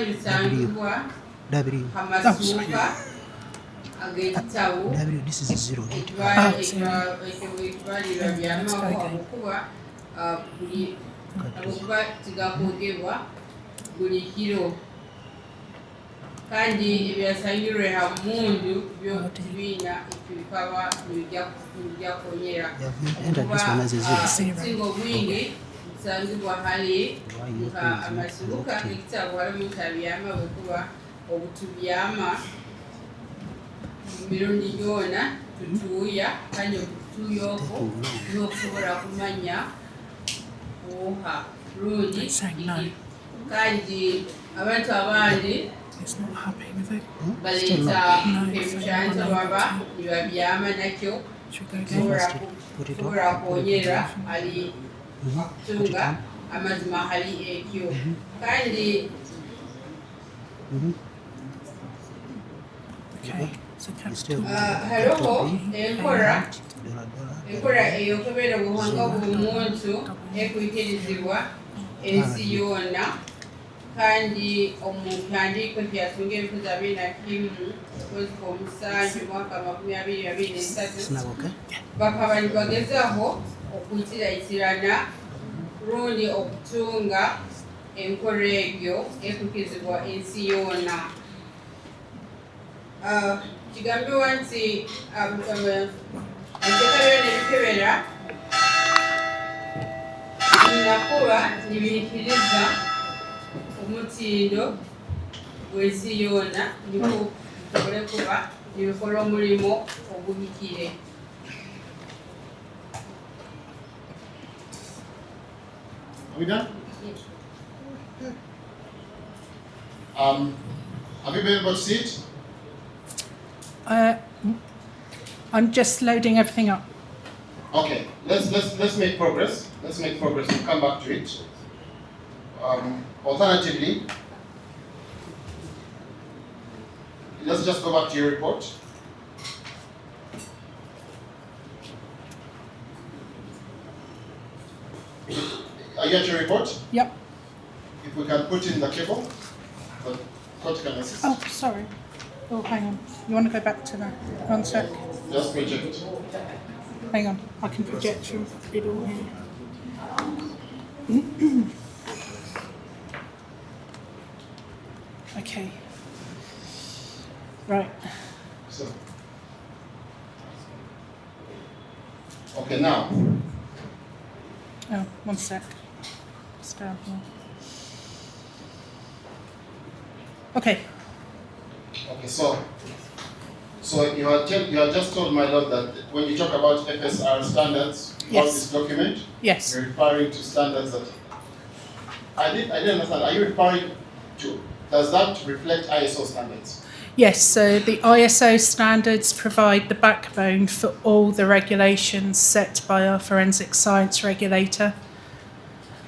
bisangibwa amasuuka ag'ekitabo ekitwalirwa byamaho okuba okuba tigakogebwa buli kiro kandi ebyasangirwe ha mundu byo tibiina ekibikaba nibijja konyera singa obwingi bisangibwa hali nka amasuuka ag'ekitabo walimu tabyama bwekuba obutubyama mirundi gyona tutuuya kandi okutuuya okwo n'okusobola kumanya oha rundi kandi abantu abandi baleeta ebicanja baba nibabyama nakyo kusobola kwonyera ali kutunga amazima hali ekyo kandi hariho enkola ey'okubeera obuhanga bw'omuntu ekwikirizibwa ensi yoona kandi omu mpandiiko kyeyatunga ebifuzi 21 mwezi gw'omusanju mwaka 2023 bakaba nibagezaho okuyitirayitirana rundi okutunga enkola egyo ekwikirizibwa ensi yoona. Kigambibwa nti enteekayo n'ebikebera binakuba nibiikiriza omutindo gw'ensi yoona nikwo bitobole kuba nibikola omulimo oguhikire. Are we done? Yes. Have you been able to see it? I'm just loading everything up. Okay, let's make progress. Let's make progress. We'll come back to it. Alternatively, let's just go back to your report. Are you at your report? Yep. If we can put in the cable, the cortical assist. Oh, sorry. Oh, hang on. You want to go back to that? 1 sec. Just project. Hang on. I can project you it all here. Okay. Right. So. Okay, now. Oh, 1 sec. Just down here. Okay. Okay, so you had just told my lord that when you talk about FSR standards, Yes. this document, Yes. you're referring to standards that I didn't understand. Are you referring to, does that reflect ISO standards? Yes, so the ISO standards provide the backbone for all the regulations set by our forensic science regulator.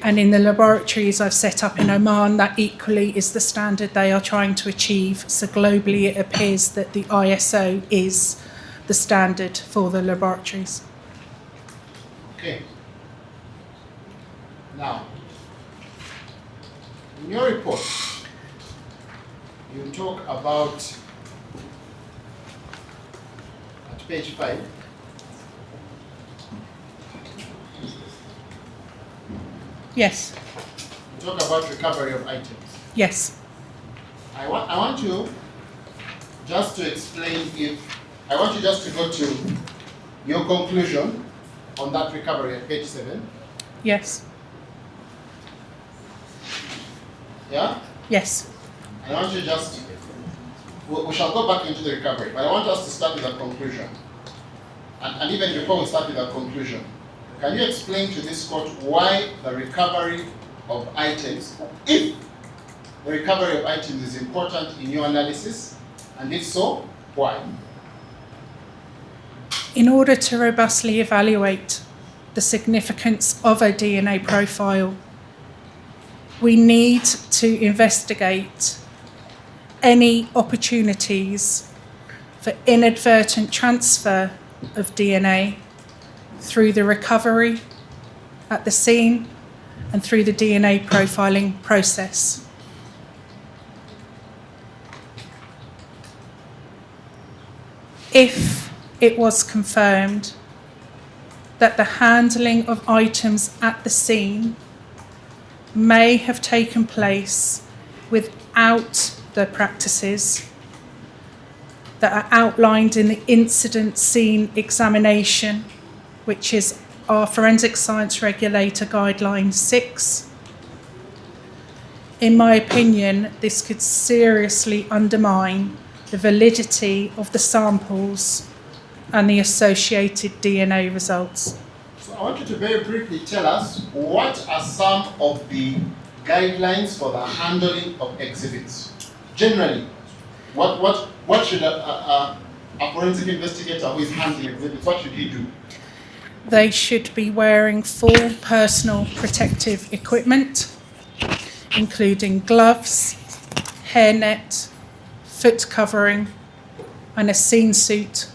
And in the laboratories I've set up in Oman, that equally is the standard they are trying to achieve. So globally it appears that the ISO is the standard for the laboratories. Okay. Now, in your report, you talk about, at page 5, Yes, you talk about recovery of items. yes, I want you just to explain I want you just to go to your conclusion on that recovery at page 7. yes, Yeah? yes. I want you just, we shall go back into the recovery, but I want us to start with a conclusion. And even before we start with a conclusion, can you explain to this court why the recovery of items, if the recovery of items is important in your analysis, and if so, why? In order to robustly evaluate the significance of a DNA profile, we need to investigate any opportunities for inadvertent transfer of DNA through the recovery at the scene and through the DNA profiling process. if it was confirmed that the handling of items at the scene may have taken place without the practices that are outlined in the incident scene examination, which is our Forensic Science Regulator Guideline 6. In my opinion, this could seriously undermine the validity of the samples and the associated DNA results. So I want you to very briefly tell us what are some of the guidelines for the handling of exhibits. Generally, what should a forensic investigator who is handling exhibits, what should he do? They should be wearing full personal protective equipment, including gloves, hairnet, foot covering, and a scene suit.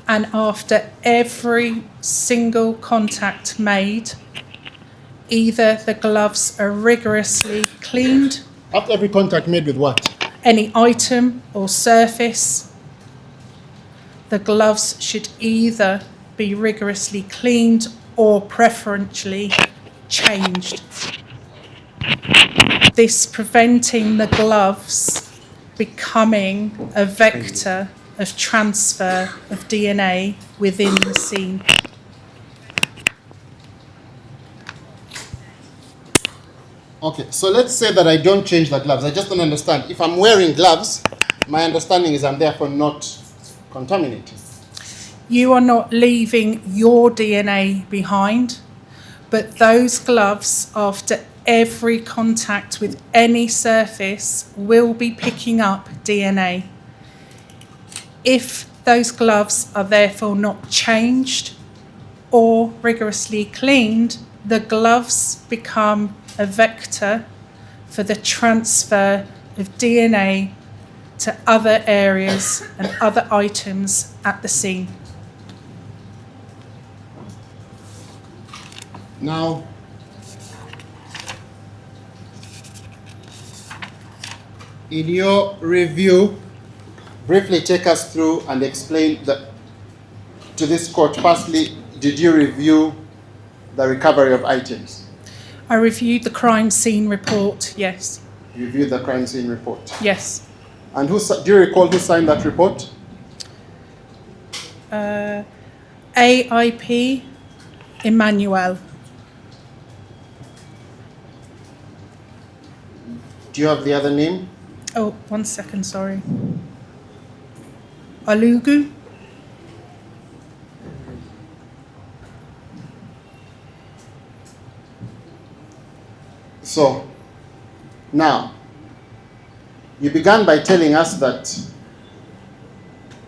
And after every single contact made, either the gloves are rigorously cleaned. After every contact made with what? Any item or surface, the gloves should either be rigorously cleaned or preferentially changed. This preventing the gloves becoming a vector of transfer of DNA within the scene. Okay, so let's say that I don't change the gloves. I just don't understand. If I'm wearing gloves, my understanding is I'm therefore not contaminating. You are not leaving your DNA behind, but those gloves, after every contact with any surface, will be picking up DNA. If those gloves are therefore not changed or rigorously cleaned, the gloves become a vector for the transfer of DNA to other areas and other items at the scene. Now, in your review, briefly take us through and explain to this court. Firstly, did you review the recovery of items? I reviewed the crime scene report, yes. You reviewed the crime scene report. Yes. And do you recall who signed that report? AIP Emmanuel. Do you have the other name? Oh, 1 second, sorry. Alugu. So, now, you began by telling us that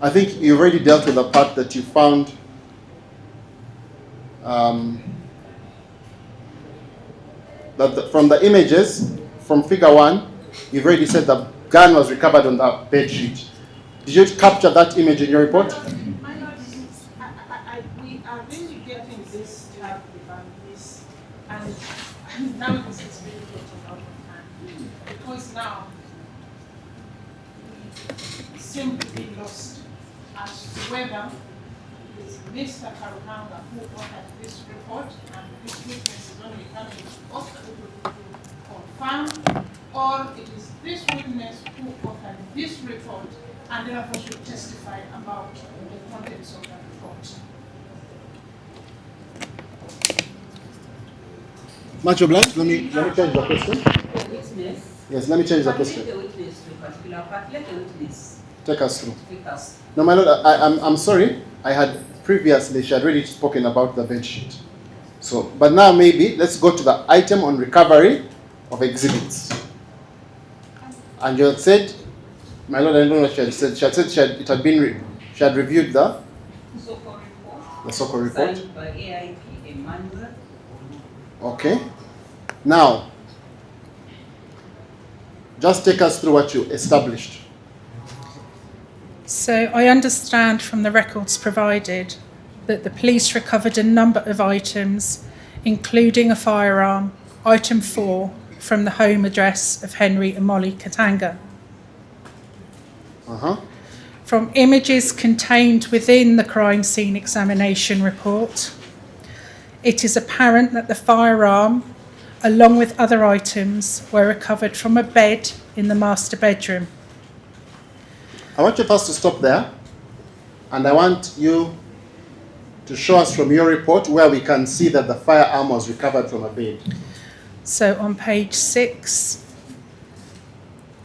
I think you already dealt with the part that you found from the images, from figure 1, you've already said the gun was recovered on the bed sheet. Did you capture that image in your report? My Lord, we are really getting this type of this, and now this is really getting out of hand. Because now we seem to be lost as to whether it's Mr. Katanga who authored this report, and this witness is only coming to us to confirm, or it is this witness who authored this report and therefore should testify about the contents of that report. Much obliged. Let me change the question. The witness. Yes, let me change the But question. leave the witness to a particular part. Let the witness Take us through. take us. No, my lord, I'm sorry. I had previously, she had already spoken about the bed sheet. So, but now maybe let's go to the item on recovery of exhibits. And you had said, my lord, I don't know what she had said. She had said it had been, she had reviewed the SOCO report. The SOCO report. Signed by AIP Emmanuel. Okay. Now, just take us through what you established. So I understand from the records provided that the police recovered a number of items, including a firearm, item 4, from the home address of Henry and Molly Katanga. From images contained within the crime scene examination report, it is apparent that the firearm, along with other items, were recovered from a bed in the master bedroom. I want you first to stop there, and I want you to show us from your report where we can see that the firearm was recovered from a bed. So on page 6,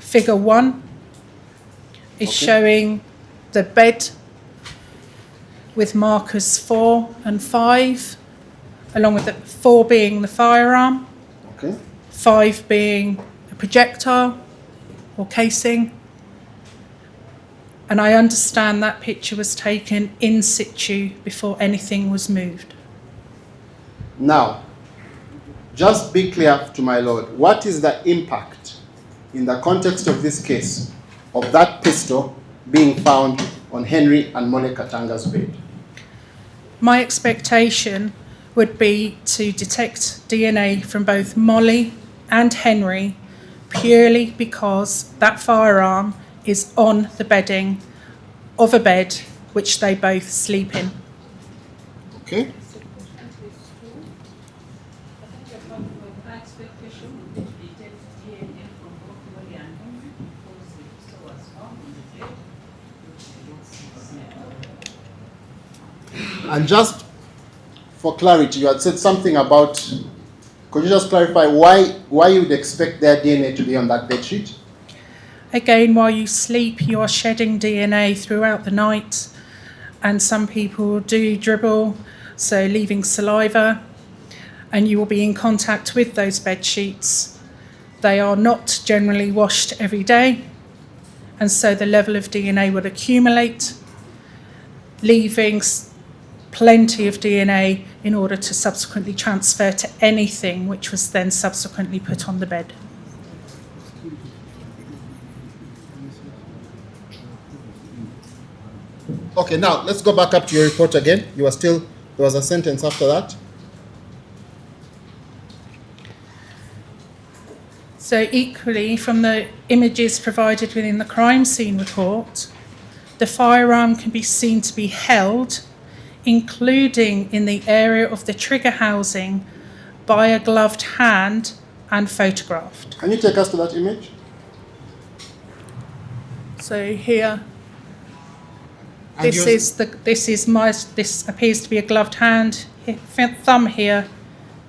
figure 1 is showing the bed with markers 4 and 5, along with the 4 being the firearm, Okay. 5 being a projectile or casing. And I understand that picture was taken in situ before anything was moved. Now, just be clear to my lord, what is the impact in the context of this case of that pistol being found on Henry and Molly Katanga's bed? My expectation would be to detect DNA from both Molly and Henry purely because that firearm is on the bedding of a bed which they both sleep in. Okay. My expectation would be to detect DNA from both Molly and Henry because the pistol was found on the bed, which they both slept. And just for clarity, you had said something about, could you just clarify why you would expect their DNA to be on that bed sheet? Again, while you sleep, you are shedding DNA throughout the night, and some people do dribble, so leaving saliva, and you will be in contact with those bed sheets. They are not generally washed every day, and so the level of DNA would accumulate, leaving plenty of DNA in order to subsequently transfer to anything which was then subsequently put on the bed. Okay, now let's go back up to your report again. There was a sentence after that. So equally, from the images provided within the crime scene report, the firearm can be seen to be held, including in the area of the trigger housing, by a gloved hand and photographed. Can you take us to that image? So here, And this appears to be a gloved hand, thumb here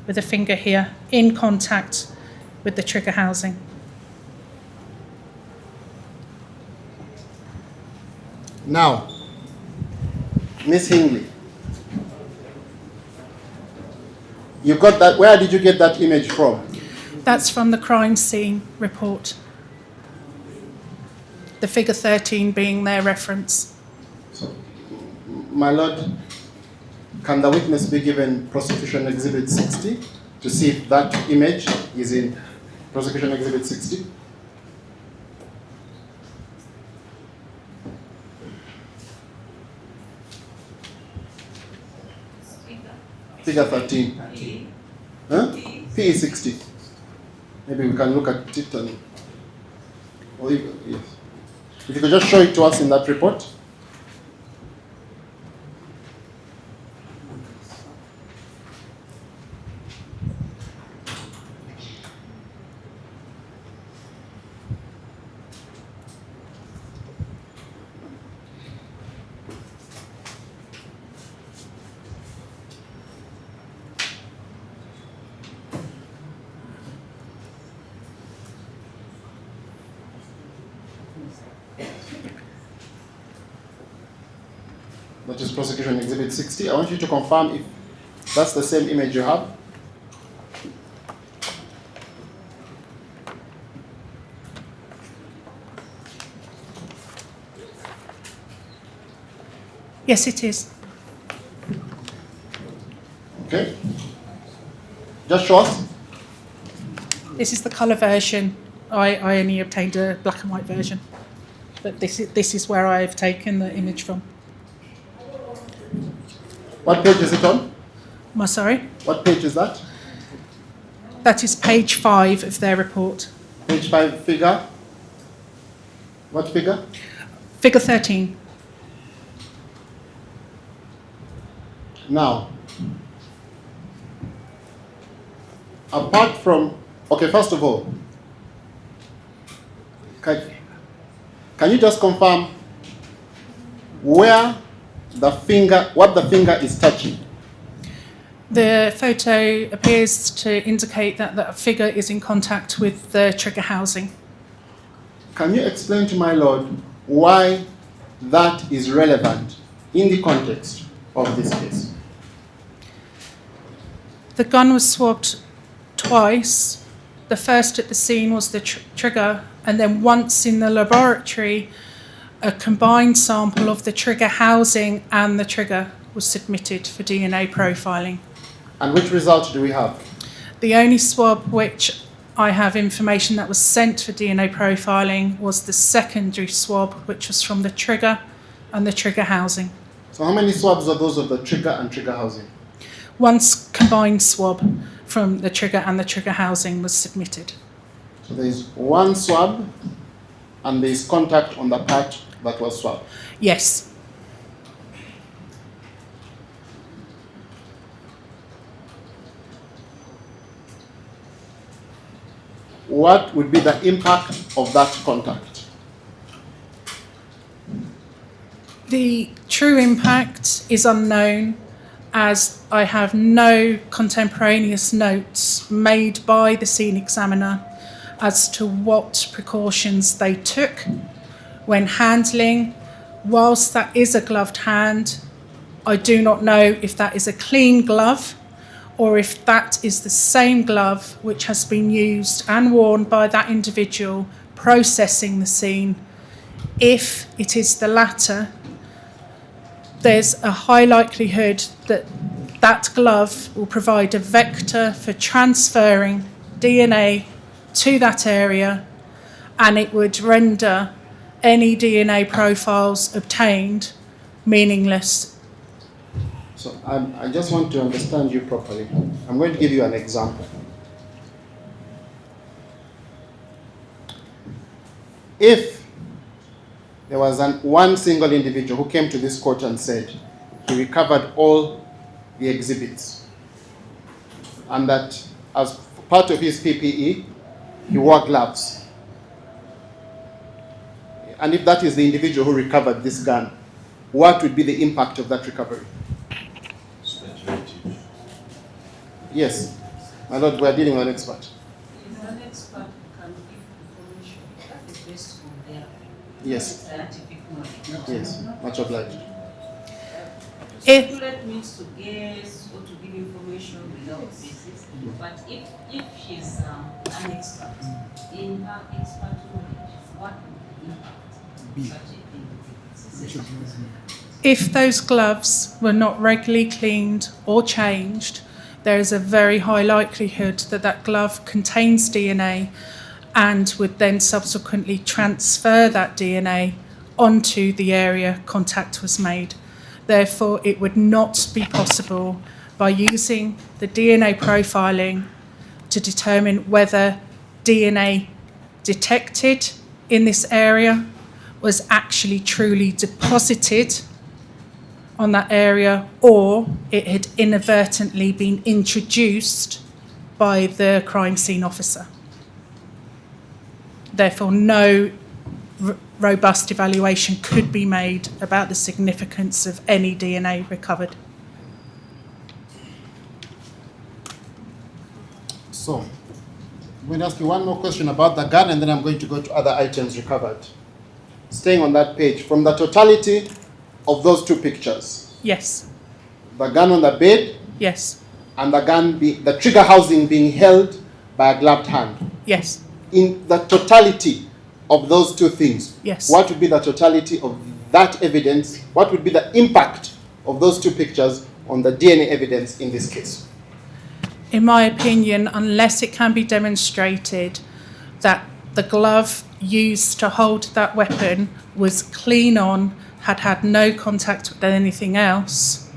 with a finger here, in contact with the trigger housing. Now, Miss Hingley, you got that. Where did you get that image from? That's from the crime scene report. The figure 13 being their reference. My lord, can the witness be given prosecution exhibit 60 to see if that image is in prosecution exhibit 60? Figure 13. Huh? PE 60. Maybe we can look at it and, or even, yes. If you could just show it to us in that report. That is prosecution exhibit 60. I want you to confirm if that's the same image you have. Yes, it is. Okay. Just show us. This is the colour version. I only obtained a black and white version. But this is where I've taken the image from. What page is it on? Sorry? What page is that? That is page 5 of their report. Page 5 figure. What figure? Figure 13. Now, apart from, okay, first of all, can you just confirm where what the finger is touching? The photo appears to indicate that the figure is in contact with the trigger housing. Can you explain to my lord why that is relevant in the context of this case? The gun was swabbed twice. The first at the scene was the trigger, and then once in the laboratory, a combined sample of the trigger housing and the trigger was submitted for DNA profiling. And which result do we have? The only swab which I have information that was sent for DNA profiling was the secondary swab, which was from the trigger and the trigger housing. So how many swabs are those of the trigger and trigger housing? One combined swab from the trigger and the trigger housing was submitted. So there is one swab and there is contact on the part that was swabbed. Yes. What would be the impact of that contact? The true impact is unknown, as I have no contemporaneous notes made by the scene examiner as to what precautions they took when handling. Whilst that is a gloved hand, I do not know if that is a clean glove or if that is the same glove which has been used and worn by that individual processing the scene. If it is the latter, there's a high likelihood that that glove will provide a vector for transferring DNA to that area, and it would render any DNA profiles obtained meaningless. So I just want to understand you properly. I'm going to give you an example. If there was one single individual who came to this court and said he recovered all the exhibits and that as part of his PPE, he wore gloves. And if that is the individual who recovered this gun, what would be the impact of that recovery? Yes, my lord, we are dealing with an expert. Is an expert who can give information that is based on their Yes, scientific knowledge. yes, much obliged. Speculate means to guess or to give information without basis. But if she's an expert, in her expert knowledge, what would the impact such a thing? If those gloves were not regularly cleaned or changed, there is a very high likelihood that that glove contains DNA and would then subsequently transfer that DNA onto the area contact was made. Therefore, it would not be possible by using the DNA profiling to determine whether DNA detected in this area was actually truly deposited on that area, or it had inadvertently been introduced by the crime scene officer. Therefore, no robust evaluation could be made about the significance of any DNA recovered. So, I'm going to ask you one more question about the gun and then I'm going to go to other items recovered. Staying on that page, from the totality of those two pictures, Yes, the gun on the bed yes, and the trigger housing being held by a gloved hand. yes, In the totality of those two things, yes. what would be the totality of that evidence? What would be the impact of those two pictures on the DNA evidence in this case? In my opinion, unless it can be demonstrated that the glove used to hold that weapon was clean on, had no contact with anything else,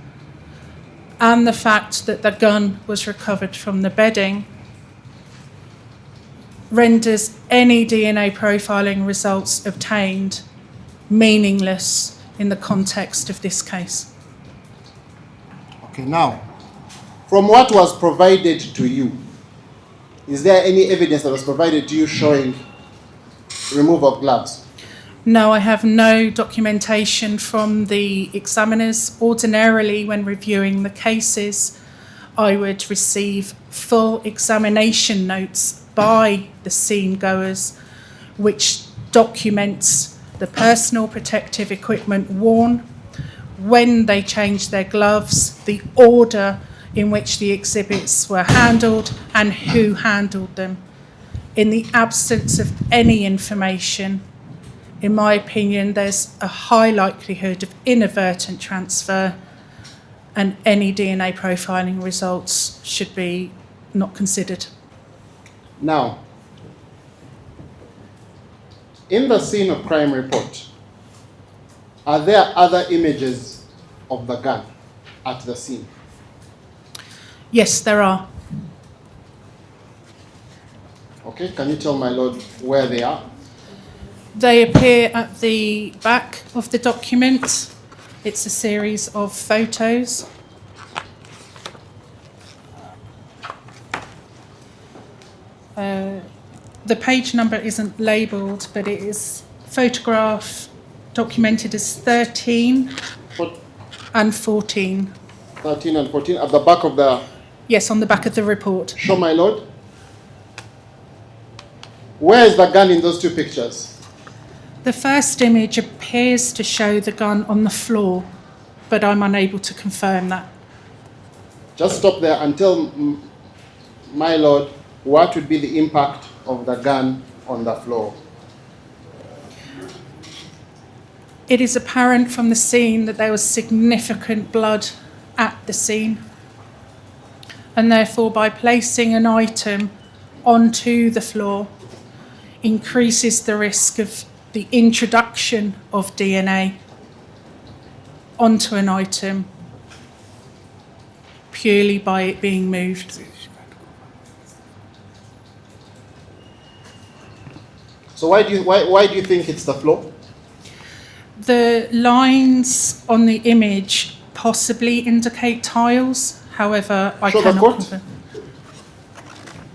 and the fact that the gun was recovered from the bedding, renders any DNA profiling results obtained meaningless in the context of this case. Okay, now, from what was provided to you, is there any evidence that was provided to you showing removal of gloves? No, I have no documentation from the examiners. Ordinarily, when reviewing the cases, I would receive full examination notes by the scene goers, which documents the personal protective equipment worn, when they changed their gloves, the order in which the exhibits were handled, and who handled them. In the absence of any information, in my opinion, there's a high likelihood of inadvertent transfer, and any DNA profiling results should be not considered. Now, in the scene of crime report, are there other images of the gun at the scene? Yes, there are. Okay, can you tell my lord where they are? They appear at the back of the document. It's a series of photos. The page number isn't labelled, but it is photograph documented as 13 What, and 14. 13 and 14 at the back of the... Yes, on the back of the report. Show my lord. Where is the gun in those two pictures? The first image appears to show the gun on the floor, but I'm unable to confirm that. Just stop there and tell my lord what would be the impact of the gun on the floor. It is apparent from the scene that there was significant blood at the scene, and therefore by placing an item onto the floor increases the risk of the introduction of DNA onto an item purely by it being moved. So why do you think it's the floor? The lines on the image possibly indicate tiles, however, I Show the cannot court. confirm.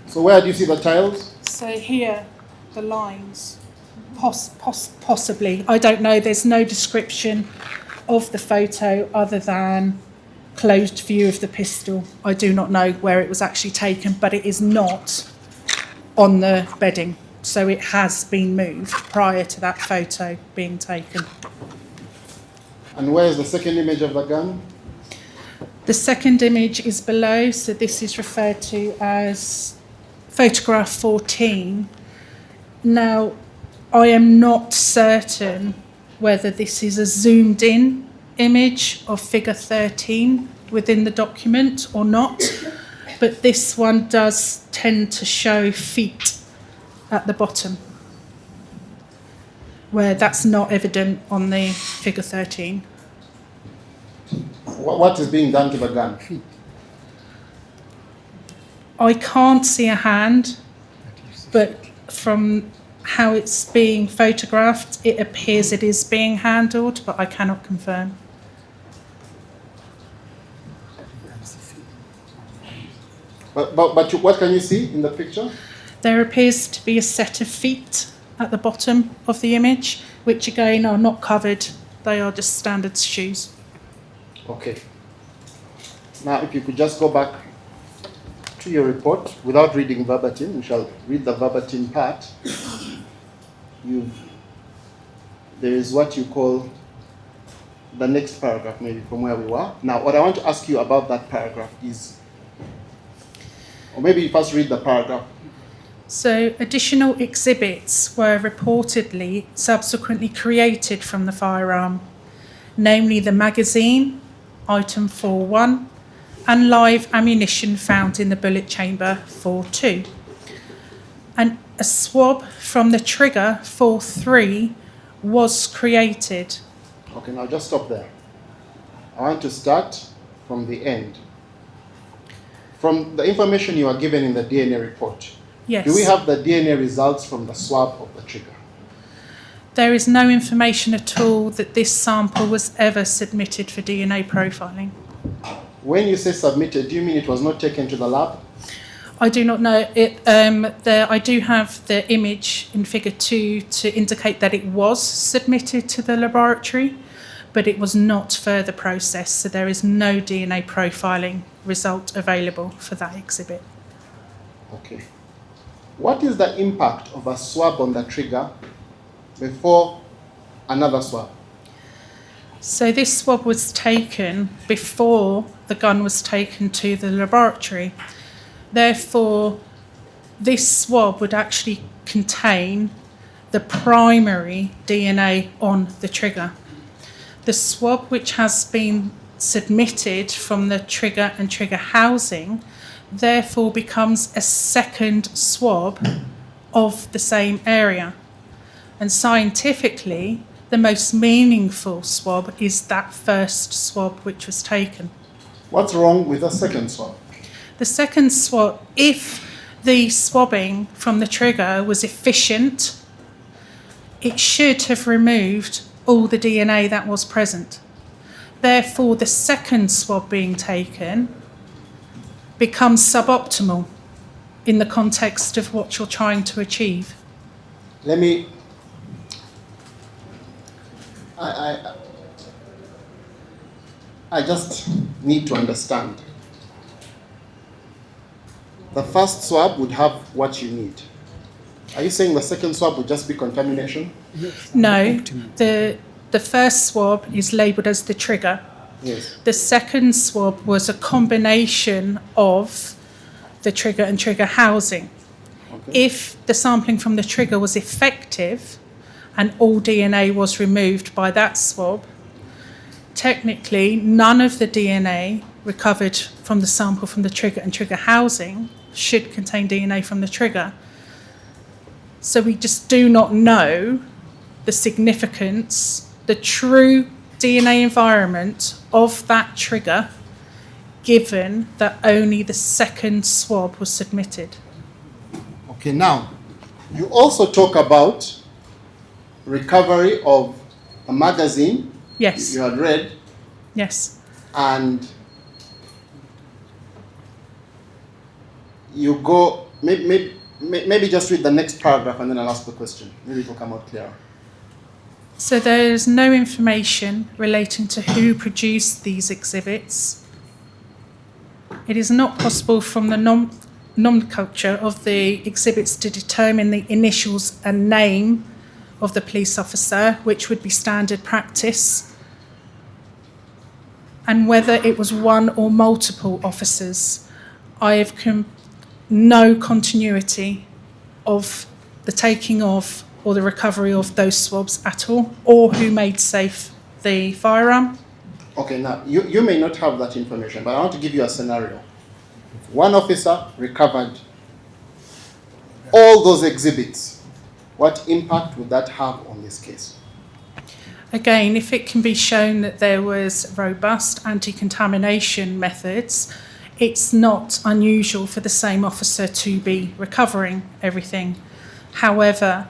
So where do you see the tiles? So here, the lines, possibly. I don't know, there's no description of the photo other than closed view of the pistol. I do not know where it was actually taken, but it is not on the bedding. So it has been moved prior to that photo being taken. And where is the second image of the gun? The second image is below, so this is referred to as photograph 14. Now, I am not certain whether this is a zoomed in image of figure 13 within the document or not, but this one does tend to show feet at the bottom, where that's not evident on the figure 13. What is being done to the gun? I can't see a hand, but from how it's being photographed, it appears it is being handled, but I cannot confirm. But what can you see in the picture? There appears to be a set of feet at the bottom of the image, which again are not covered. They are just standard shoes. Okay. Now, if you could just go back to your report without reading verbatim, we shall read the verbatim part. There is what you call the next paragraph, maybe from where we were. Now, what I want to ask you about that paragraph is, or maybe you first read the paragraph. So additional exhibits were reportedly subsequently created from the firearm, namely the magazine, item 4.1, and live ammunition found in the bullet chamber 4.2. And a swab from the trigger 4.3 was created. Okay, now just stop there. I want to start from the end. From the information you are given in the DNA report, Yes. do we have the DNA results from the swab of the trigger? There is no information at all that this sample was ever submitted for DNA profiling. When you say submitted, do you mean it was not taken to the lab? I do not know. I do have the image in figure 2 to indicate that it was submitted to the laboratory, but it was not further processed, so there is no DNA profiling result available for that exhibit. Okay. What is the impact of a swab on the trigger before another swab? So this swab was taken before the gun was taken to the laboratory. Therefore, this swab would actually contain the primary DNA on the trigger. The swab which has been submitted from the trigger and trigger housing therefore becomes a second swab of the same area. And scientifically, the most meaningful swab is that first swab which was taken. What's wrong with the second swab? The second swab, if the swabbing from the trigger was efficient, it should have removed all the DNA that was present. Therefore, the second swab being taken becomes suboptimal in the context of what you're trying to achieve. I just need to understand. The first swab would have what you need. Are you saying the second swab would just be contamination? No, the first swab is labelled as the trigger. Yes. The second swab was a combination of the trigger and trigger housing. Okay. If the sampling from the trigger was effective and all DNA was removed by that swab, technically none of the DNA recovered from the sample from the trigger and trigger housing should contain DNA from the trigger. So we just do not know the significance, the true DNA environment of that trigger, given that only the second swab was submitted. Okay, now, you also talk about recovery of a magazine. Yes. You had read, Yes. and you go, maybe just read the next paragraph and then I'll ask the question. Maybe it will come out clearer. So there is no information relating to who produced these exhibits. It is not possible from the nomenclature of the exhibits to determine the initials and name of the police officer, which would be standard practice, and whether it was one or multiple officers. I have no continuity of the taking of or the recovery of those swabs at all, or who made safe the firearm. Okay, now, you may not have that information, but I want to give you a scenario. If one officer recovered all those exhibits, what impact would that have on this case? Again, if it can be shown that there was robust anti-contamination methods, it's not unusual for the same officer to be recovering everything. However,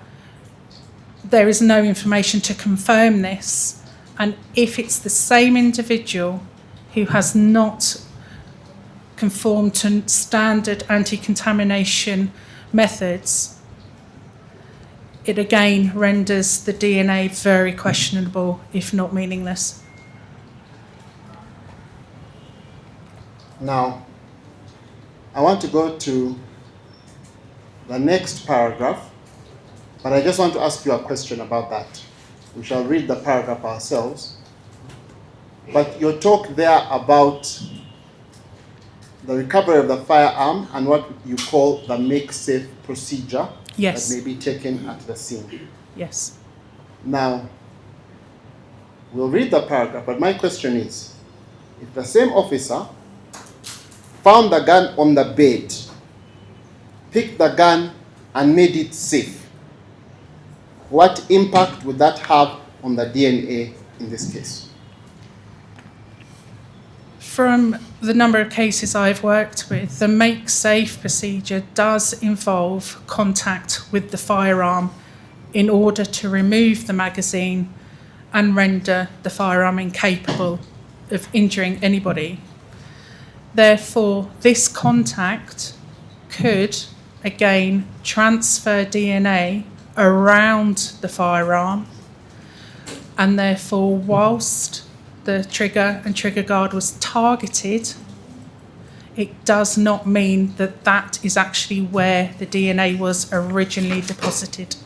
there is no information to confirm this, and if it's the same individual who has not conformed to standard anti-contamination methods, it again renders the DNA very questionable, if not meaningless. Now, I want to go to the next paragraph, but I just want to ask you a question about that. We shall read the paragraph ourselves. But your talk there about the recovery of the firearm and what you call the make-safe procedure Yes. that may be taken at the scene. Yes. Now, we'll read the paragraph, but my question is, if the same officer found the gun on the bed, picked the gun and made it safe, what impact would that have on the DNA in this case? From the number of cases I've worked with, the make-safe procedure does involve contact with the firearm in order to remove the magazine and render the firearm incapable of injuring anybody. Therefore, this contact could, again, transfer DNA around the firearm, and therefore, whilst the trigger and trigger guard was targeted, it does not mean that that is actually where the DNA was originally deposited.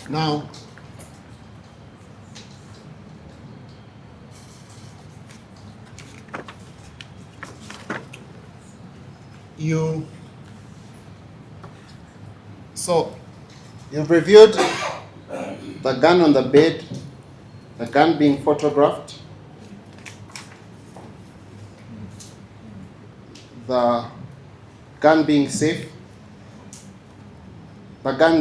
Now, you've reviewed the gun on the bed, the gun being photographed, the gun being safe, the gun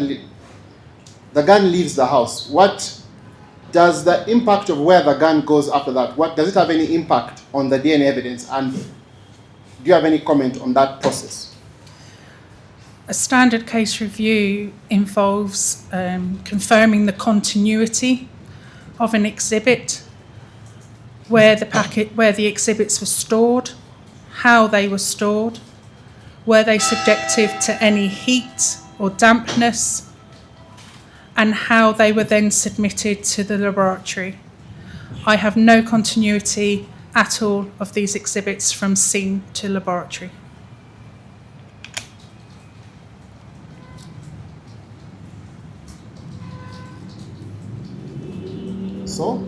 leaves the house. What does the impact of where the gun goes after that? What does it have any impact on the DNA evidence? And do you have any comment on that process? A standard case review involves confirming the continuity of an exhibit, where the exhibits were stored, how they were stored, were they subjective to any heat or dampness, and how they were then submitted to the laboratory. I have no continuity at all of these exhibits from scene to laboratory. So,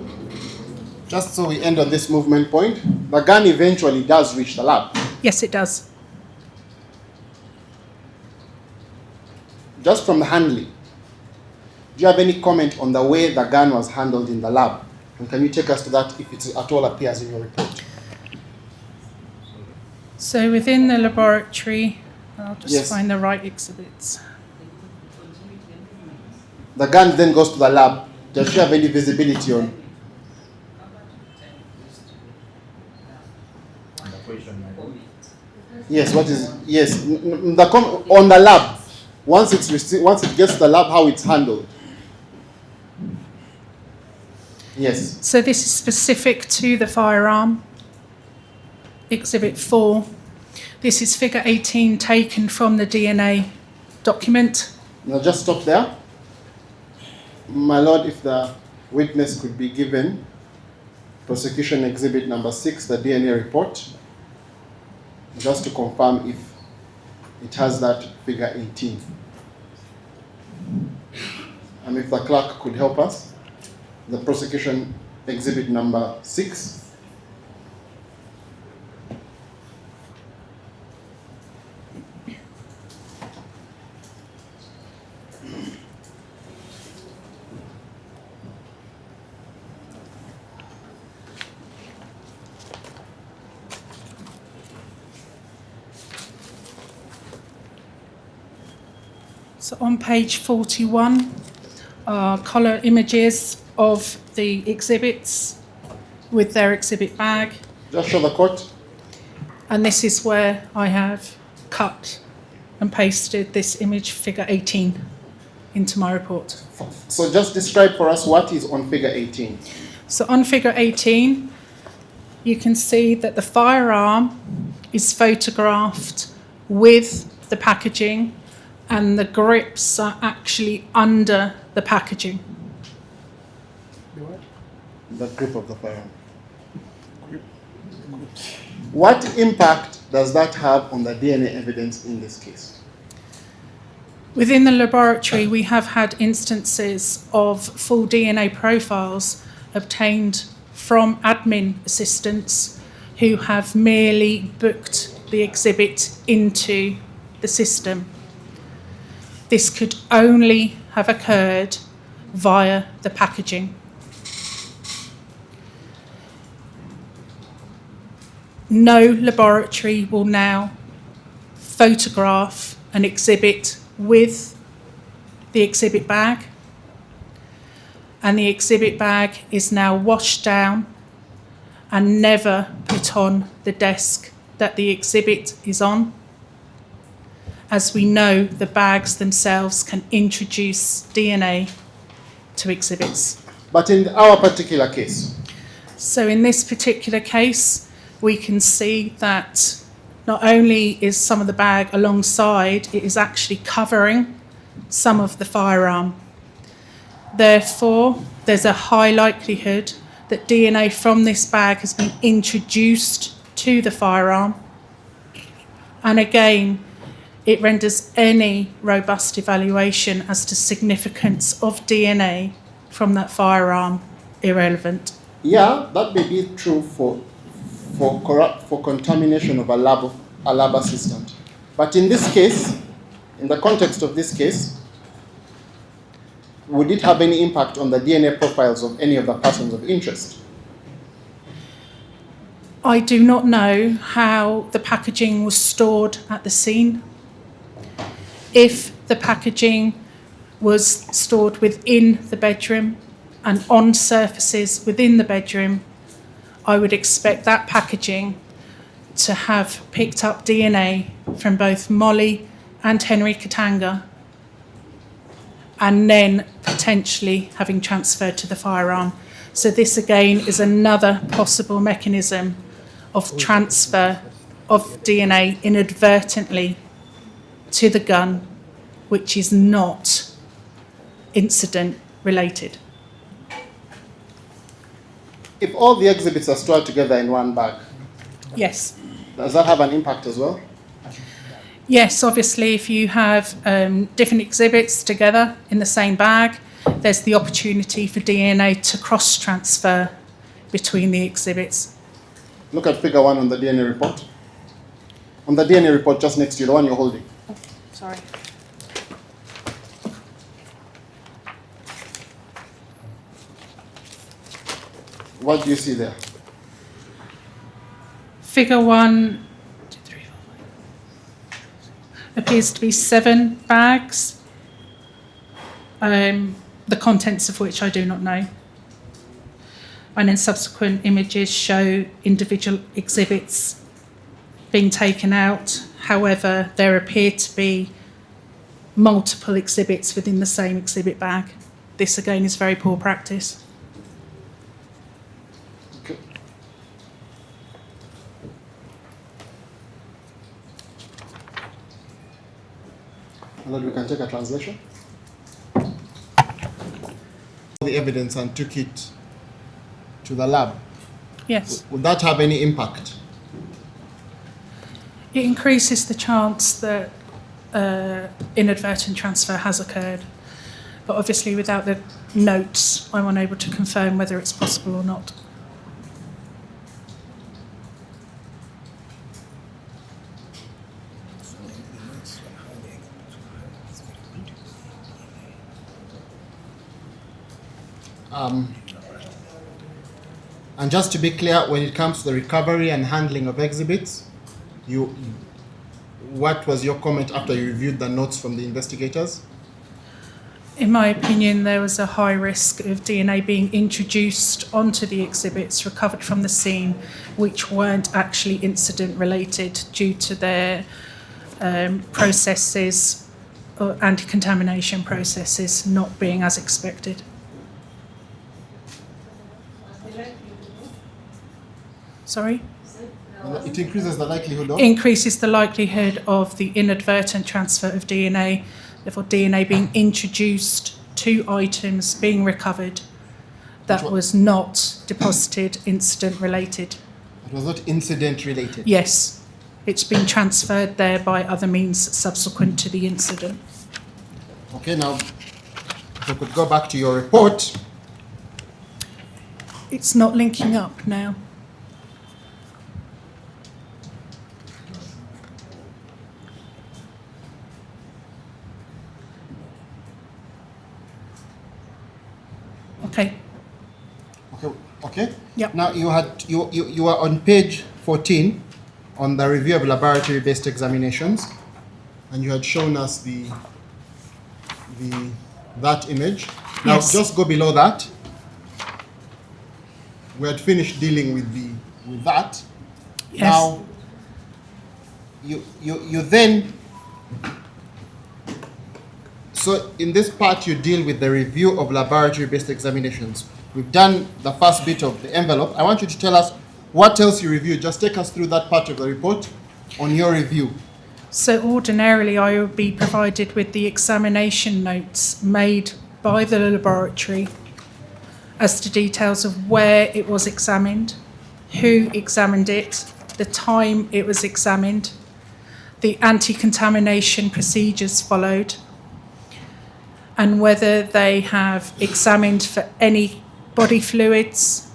just so we end on this movement point, the gun eventually does reach the lab. Yes, it does. Just from the handling, do you have any comment on the way the gun was handled in the lab? And can you take us to that if it at all appears in your report? So within the laboratory, I'll just Yes. find the right exhibits. The gun then goes to the lab. Does she have any visibility on? Yes. What is on the lab? Once it gets to the lab, how it's handled? Yes. So this is specific to the firearm. Exhibit 4. This is figure 18 taken from the DNA document. Now just stop there. My Lord, if the witness could be given prosecution exhibit number 6, the DNA report, just to confirm if it has that figure 18. And if the clerk could help us, the prosecution exhibit number 6. So on page 41 are colour images of the exhibits with their exhibit bag. Just show the court. And this is where I have cut and pasted this image, figure 18, into my report. So just describe for us what is on figure 18. So on figure 18, you can see that the firearm is photographed with the packaging, and the grips are actually under the packaging. The grip of the firearm. What impact does that have on the DNA evidence in this case? Within the laboratory, we have had instances of full DNA profiles obtained from admin assistants who have merely booked the exhibit into the system. This could only have occurred via the packaging. No laboratory will now photograph an exhibit with the exhibit bag, and the exhibit bag is now washed down and never put on the desk that the exhibit is on. as we know the bags themselves can introduce DNA to exhibits. But in our particular case, So in this particular case, we can see that not only is some of the bag alongside, it is actually covering some of the firearm. Therefore, there's a high likelihood that DNA from this bag has been introduced to the firearm. And again, it renders any robust evaluation as to significance of DNA from that firearm irrelevant. yeah, that may be true for contamination of a lab assistant. But in this case, in the context of this case, would it have any impact on the DNA profiles of any of the persons of interest? I do not know how the packaging was stored at the scene. If the packaging was stored within the bedroom and on surfaces within the bedroom, I would expect that packaging to have picked up DNA from both Molly and Henry Katanga, and then potentially having transferred to the firearm. So this again is another possible mechanism of transfer of DNA inadvertently to the gun, which is not incident related. If all the exhibits are stored together in one bag, Yes. does that have an impact as well? Yes, obviously, if you have different exhibits together in the same bag, there's the opportunity for DNA to cross-transfer between the exhibits. Look at figure 1 on the DNA report. On the DNA report just next to you, the one you're holding. Sorry. What do you see there? Figure 1, 2, 3, 4, 5. Appears to be 7 bags, the contents of which I do not know. And then subsequent images show individual exhibits being taken out. However, there appear to be multiple exhibits within the same exhibit bag. This again is very poor practice. Okay. Lord, we can take a translation. The evidence and took it to the lab. Yes. Would that have any impact? It increases the chance that inadvertent transfer has occurred. But obviously without the notes, I'm unable to confirm whether it's possible or not. And just to be clear, when it comes to the recovery and handling of exhibits, what was your comment after you reviewed the notes from the investigators? In my opinion, there was a high risk of DNA being introduced onto the exhibits recovered from the scene, which weren't actually incident related due to their processes, anti-contamination processes not being as expected. Sorry? It increases the likelihood of? Increases the likelihood of the inadvertent transfer of DNA, therefore DNA being introduced to items being recovered that was not deposited incident related. It was not incident related? Yes, it's been transferred there by other means subsequent to the incident. Okay, now, if we could go back to your report. It's not linking up now. Okay. Okay. Yep. Now you were on page 14 on the review of laboratory-based examinations, and you had shown us that image. Now Yes. just go below that. We had finished dealing with that. Yes. Now you then So in this part, you deal with the review of laboratory-based examinations. We've done the first bit of the envelope. I want you to tell us what else you reviewed. Just take us through that part of the report on your review. So ordinarily, I would be provided with the examination notes made by the laboratory as to details of where it was examined, who examined it, the time it was examined, the anti-contamination procedures followed, and whether they have examined for any body fluids,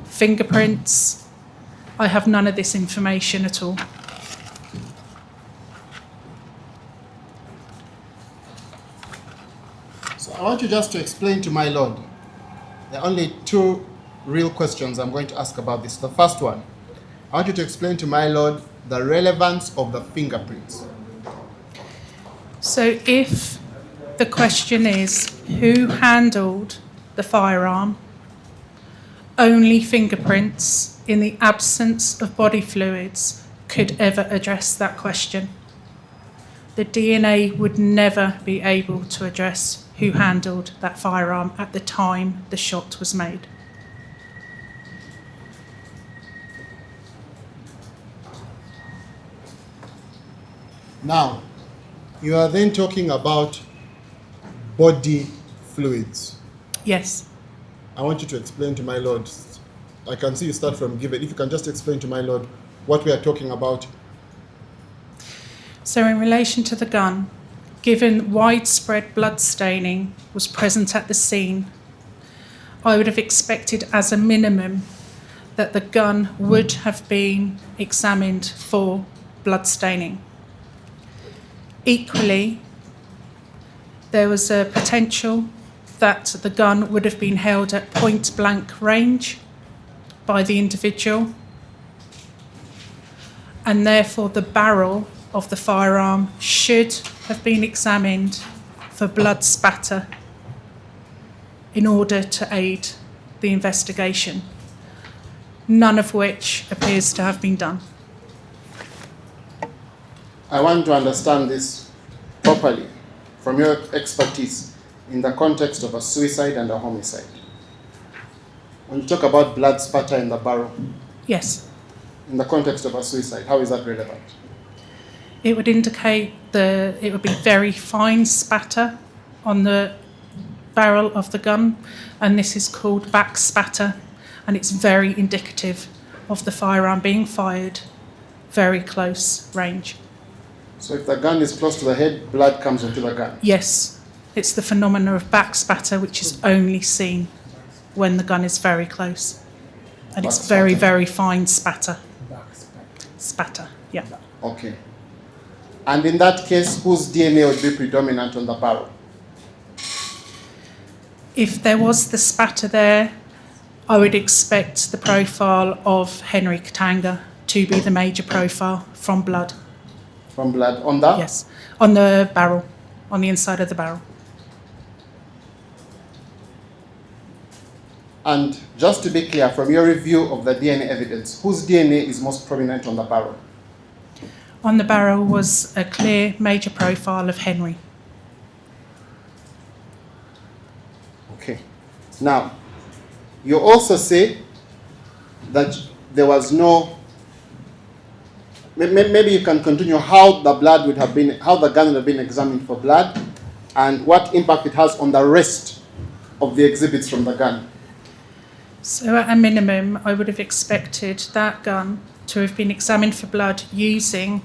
fingerprints. I have none of this information at all. So I want you just to explain to my lord. There are only two real questions I'm going to ask about this. The first one, I want you to explain to my lord the relevance of the fingerprints. So if the question is who handled the firearm, only fingerprints in the absence of body fluids could ever address that question. The DNA would never be able to address who handled that firearm at the time the shot was made. Now, you are then talking about body fluids. Yes. I want you to explain to my lord. I can see you start from given. If you can just explain to my lord what we are talking about. So in relation to the gun, given widespread blood staining was present at the scene, I would have expected as a minimum that the gun would have been examined for blood staining. Equally, there was a potential that the gun would have been held at point blank range by the individual, and therefore the barrel of the firearm should have been examined for blood spatter in order to aid the investigation, none of which appears to have been done. I want to understand this properly from your expertise in the context of a suicide and a homicide. When you talk about blood spatter in the barrel, Yes, in the context of a suicide, how is that relevant? it would indicate it would be very fine spatter on the barrel of the gun, and this is called back spatter, and it's very indicative of the firearm being fired very close range. So if the gun is close to the head, blood comes into the gun. Yes, it's the phenomena of back spatter which is only seen when the gun is very close, and it's very, very fine spatter. Spatter, yeah. Okay. And in that case, whose DNA would be predominant on the barrel? If there was the spatter there, I would expect the profile of Henry Katanga to be the major profile from blood. From blood on that? Yes, on the barrel, on the inside of the barrel. And just to be clear, from your review of the DNA evidence, whose DNA is most prominent on the barrel? On the barrel was a clear major profile of Henry. Okay. Now, you also say that there was no. Maybe you can continue how the blood would have been, how the gun would have been examined for blood, and what impact it has on the rest of the exhibits from the gun. So at a minimum, I would have expected that gun to have been examined for blood using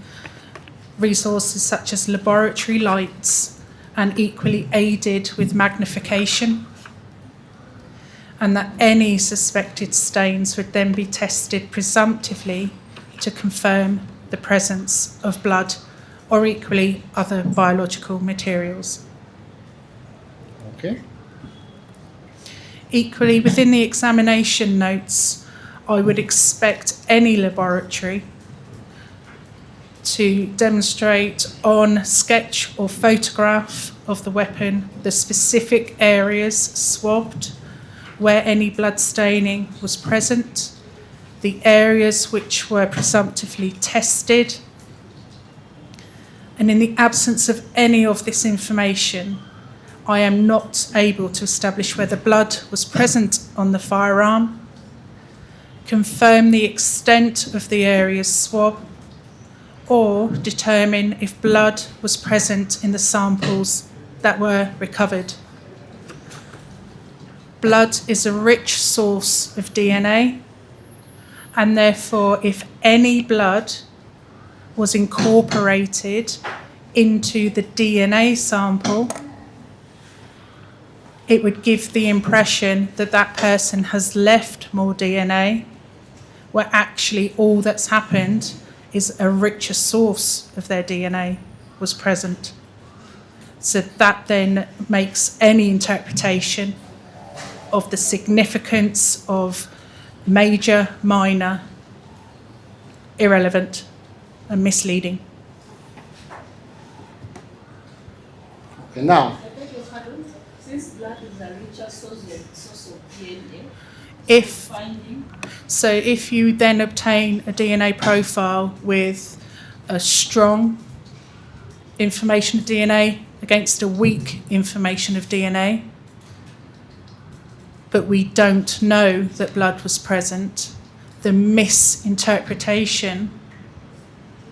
resources such as laboratory lights and equally aided with magnification, and that any suspected stains would then be tested presumptively to confirm the presence of blood or equally other biological materials. Okay. Equally, within the examination notes, I would expect any laboratory to demonstrate on sketch or photograph of the weapon the specific areas swabbed where any blood staining was present, the areas which were presumptively tested, and in the absence of any of this information, I am not able to establish whether blood was present on the firearm, confirm the extent of the area's swab, or determine if blood was present in the samples that were recovered. Blood is a rich source of DNA, and therefore if any blood was incorporated into the DNA sample, it would give the impression that that person has left more DNA, where actually all that's happened is a richer source of their DNA was present. So that then makes any interpretation of the significance of major, minor, irrelevant and misleading. Okay, now, Since blood is a richer source of DNA, If finding So if you then obtain a DNA profile with a strong information of DNA against a weak information of DNA, but we don't know that blood was present, the misinterpretation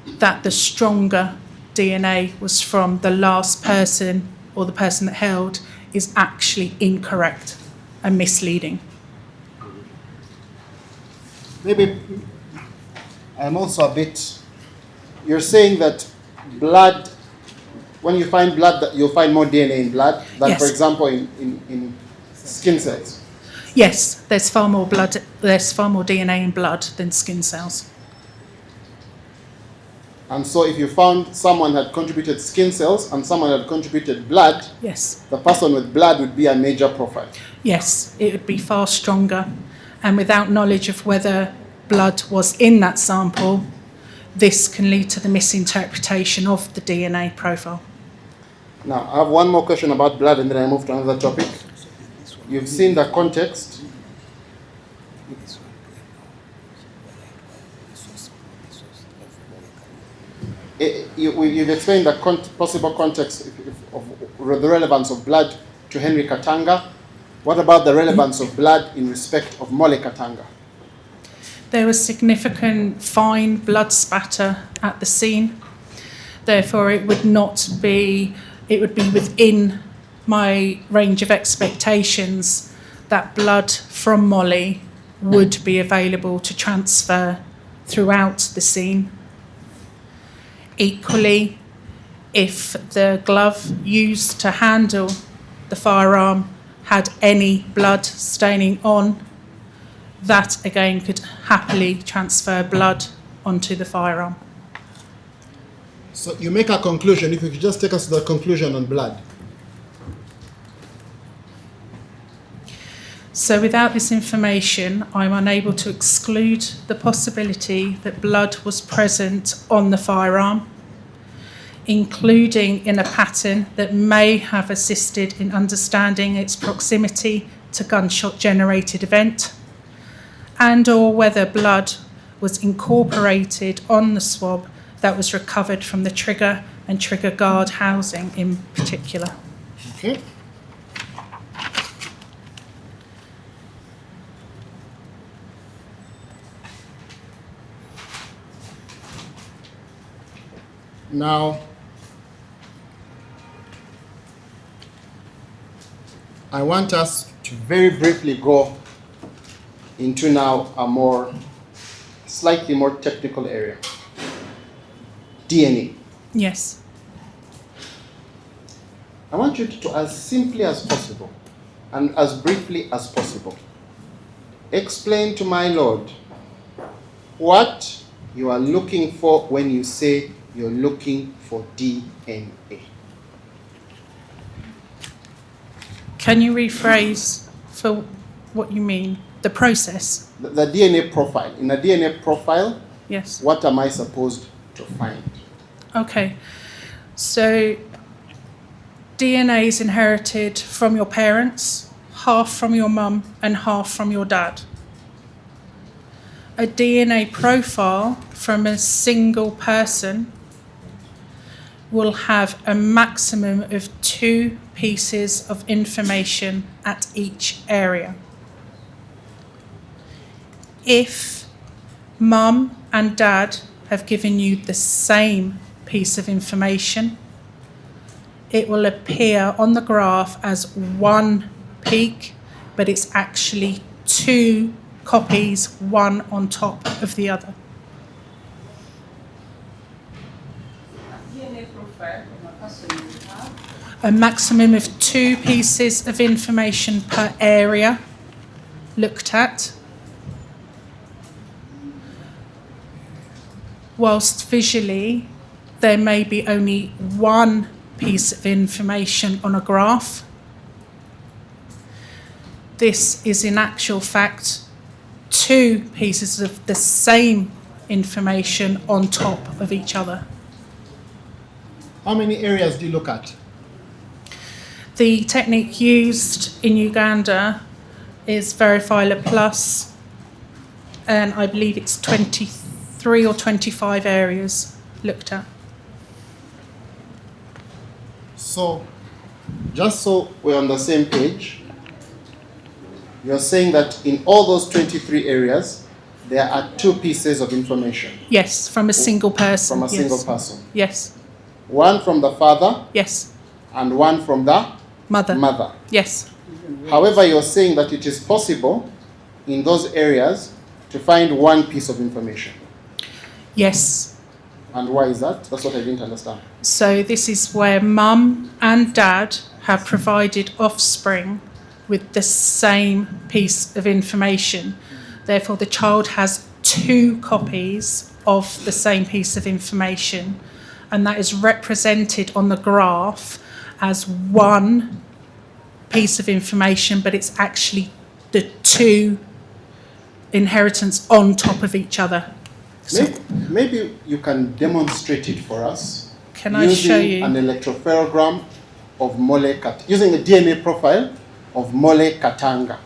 that the stronger DNA was from the last person or the person that held is actually incorrect and misleading. maybe I'm also a bit. You're saying that blood, when you find blood, that you'll find more DNA in blood than, Yes. for example, in skin cells. Yes, there's far more DNA in blood than skin cells. And so, if you found someone had contributed skin cells and someone had contributed blood, Yes. the person with blood would be a major profile. Yes, it would be far stronger. And without knowledge of whether blood was in that sample, this can lead to the misinterpretation of the DNA profile. Now, I have one more question about blood and then I move to another topic. You've seen the context. You've explained the possible context of the relevance of blood to Henry Katanga. What about the relevance of blood in respect of Mole Katanga? There was significant fine blood spatter at the scene. Therefore, it would be within my range of expectations that blood from Molly would be available to transfer throughout the scene. Equally, if the glove used to handle the firearm had any blood staining on, that again could happily transfer blood onto the firearm. So you make a conclusion. If you could just take us to the conclusion on blood. So without this information, I'm unable to exclude the possibility that blood was present on the firearm, including in a pattern that may have assisted in understanding its proximity to gunshot-generated event, and or whether blood was incorporated on the swab that was recovered from the trigger and trigger guard housing in particular. Okay. Now, I want us to very briefly go into now a slightly more technical area. DNA. Yes. I want you to, as simply as possible and as briefly as possible, explain to my Lord what you are looking for when you say you're looking for DNA. Can you rephrase for what you mean? The process? The DNA profile. In a DNA profile, Yes. what am I supposed to find? Okay. So DNA is inherited from your parents, half from your mum and half from your dad. A DNA profile from a single person will have a maximum of 2 pieces of information at each area. If mum and dad have given you the same piece of information, it will appear on the graph as 1 peak, but it's actually 2 copies, one on top of the other. DNA profile from a person you have. A maximum of 2 pieces of information per area looked at, whilst visually there may be only 1 piece of information on a graph. This is in actual fact 2 pieces of the same information on top of each other. How many areas do you look at? The technique used in Uganda is Verifiler Plus, and I believe it's 23 or 25 areas looked at. So, just so we're on the same page, you're saying that in all those 23 areas, there are 2 pieces of information Yes, from a single person. from a yes. single person. Yes, One from the father yes. and one from the Mother. mother. Yes, However, you're saying that it is possible in those areas to find 1 piece of information. yes. And why is that? That's what I didn't understand. So this is where mum and dad have provided offspring with the same piece of information. Therefore, the child has 2 copies of the same piece of information, and that is represented on the graph as 1 piece of information, but it's actually the 2 inheritance on top of each other. So Maybe you can demonstrate it for us. can I show Using you? an electropherogram of Mole Kat, using a DNA profile of Mole Katanga.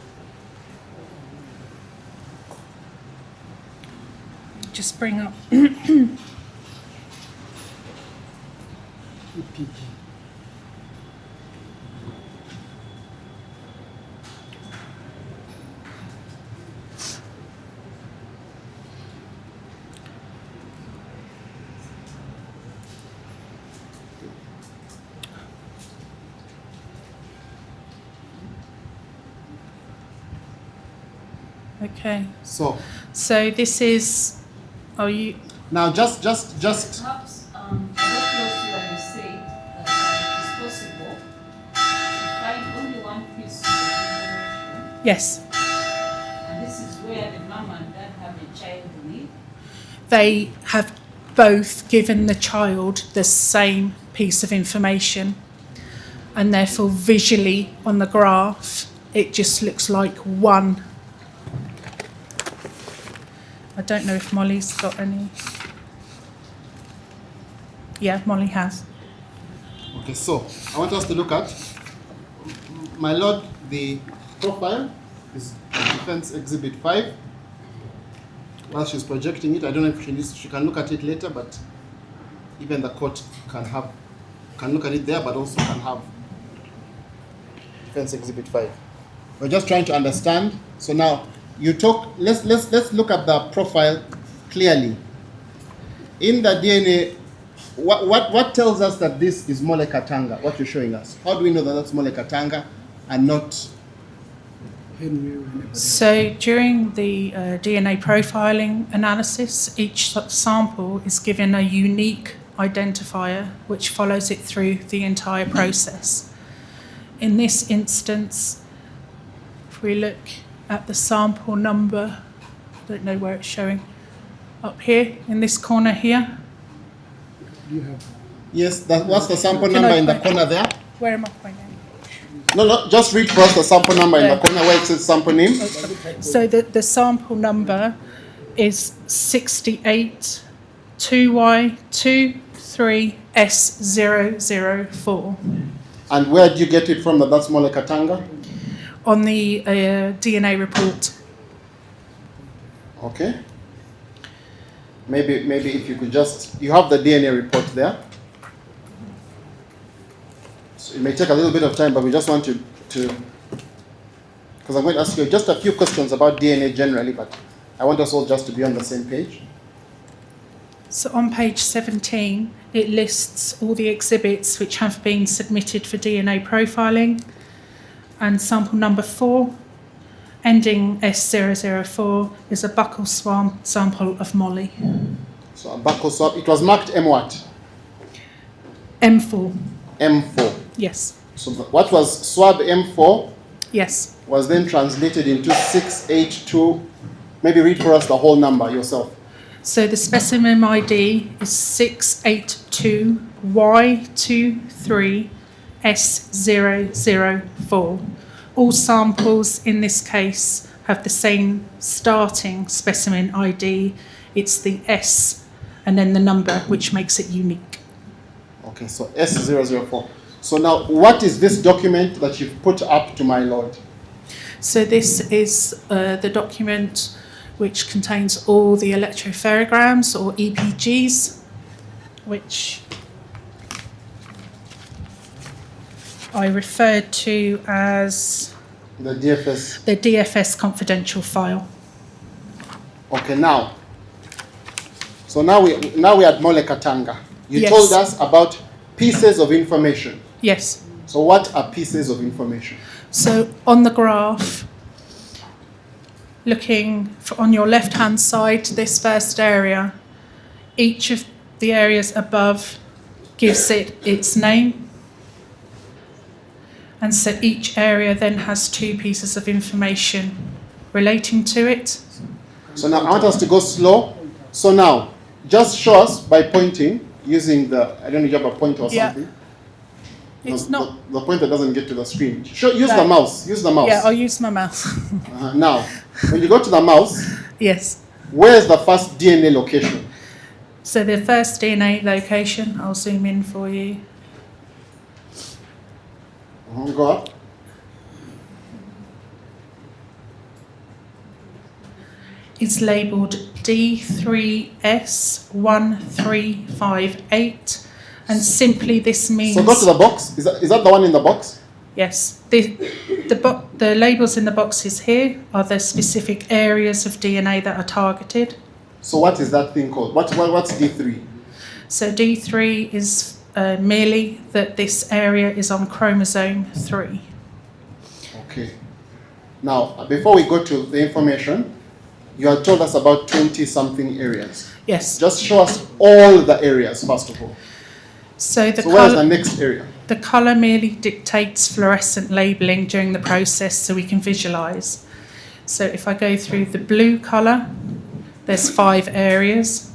Just bring up. Okay, So so this is. Are you? now just Perhaps, I don't know where you say that it is possible to find only 1 piece of information, Yes, and this is where the mom and dad have a child with. they have both given the child the same piece of information, and therefore visually on the graph it just looks like 1. I don't know if Molly's got any. Yeah, Molly has. okay. So I want us to look at, my lord, the profile is Defense Exhibit 5. While she's projecting it, I don't know if she can look at it later, but even the court can look at it there, but also can have Defense Exhibit 5. We're just trying to understand. So now you talk. Let's look at the profile clearly. In the DNA, what tells us that this is Mole Katanga? What you're showing us? How do we know that that's Mole Katanga and not? So during the DNA profiling analysis, each sample is given a unique identifier which follows it through the entire process. In this instance, if we look at the sample number, I don't know where it's showing, up here in this corner here. Yes, what's the sample Can number I in the point- corner there? Where am I pointing? No, just read for us the sample number in the corner where it says sample name. So the sample number is 68 2Y23S004 And where did you get it from that that's Mole Katanga? on the DNA report. Okay. Maybe if you could just, you have the DNA report there. it may take a little bit of time, but we just want to because I'm going to ask you just a few questions about DNA generally, but I want us all just to be on the same page. So on page 17, it lists all the exhibits which have been submitted for DNA profiling. And sample number 4, ending S004, is a buccal swab sample of Molly. So a buccal swab, it was marked M what? M4. M4. Yes. So what was swab M4 Yes. was then translated into 682. Maybe read for us the whole number yourself. So the specimen ID is 682Y23S004. All samples in this case have the same starting specimen ID. It's the S and then the number, which makes it unique. Okay, so S004. So now, what is this document that you've put up to my lord? So this is the document which contains all the electropherograms or EPGs, which I referred to as The DFS. the DFS confidential file. Okay, now. So now we at Mole Katanga. You Yes. told us about pieces of information. Yes. So what are pieces of information? So on the graph, looking on your left-hand side, this first area, each of the areas above gives it its name. And so each area then has 2 pieces of information relating to it. So now I want us to go slow. So now, just show us by pointing, using the, I don't know if you have a pointer or Yeah. something. It's No, not... the pointer doesn't get to the screen. Use No. the mouse. Use the mouse. Yeah, I'll use my mouse. Now, when you go to the mouse, Yes. where is the first DNA location? So the first DNA location, I'll zoom in for you. Go up. It's labelled D3S1358, and simply this means... So go to the box. Is that the one in the box? Yes. The labels in the boxes here are the specific areas of DNA that are targeted. So what is that thing called? What's D3? So D3 is merely that this area is on chromosome 3. Okay. Now, before we go to the information, you had told us about 20-something areas. Yes. Just show us all the areas, first of all. So So where's the next area? The colour merely dictates fluorescent labelling during the process so we can visualise. So if I go through the blue colour, there's 5 areas.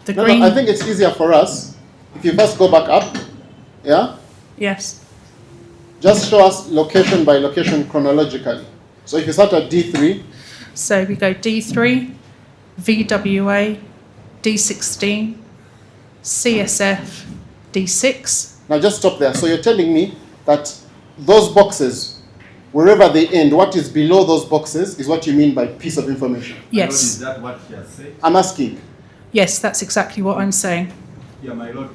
The green... I think it's easier for us if you first go back up. Yeah? Yes. Just show us location by location chronologically. So if you start at D3. So we go D3, VWA, D16, CSF, D6. Now just stop there. So you're telling me that those boxes, wherever they end, what is below those boxes is what you mean by piece of information? Yes. Is that what he has said? I'm asking. Yes, that's exactly what I'm saying. Yeah, my lord,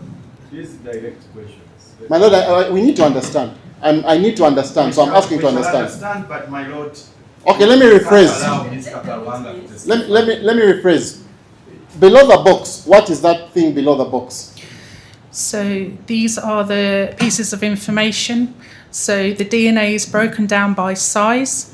these direct questions. My lord, we need to understand. I need to understand, so I'm asking to We shall understand. But my lord, Okay, let me rephrase. allow Mr. Katanga to testify. Let me rephrase. Below the box, what is that thing below the box? So these are the pieces of information. So the DNA is broken down by size,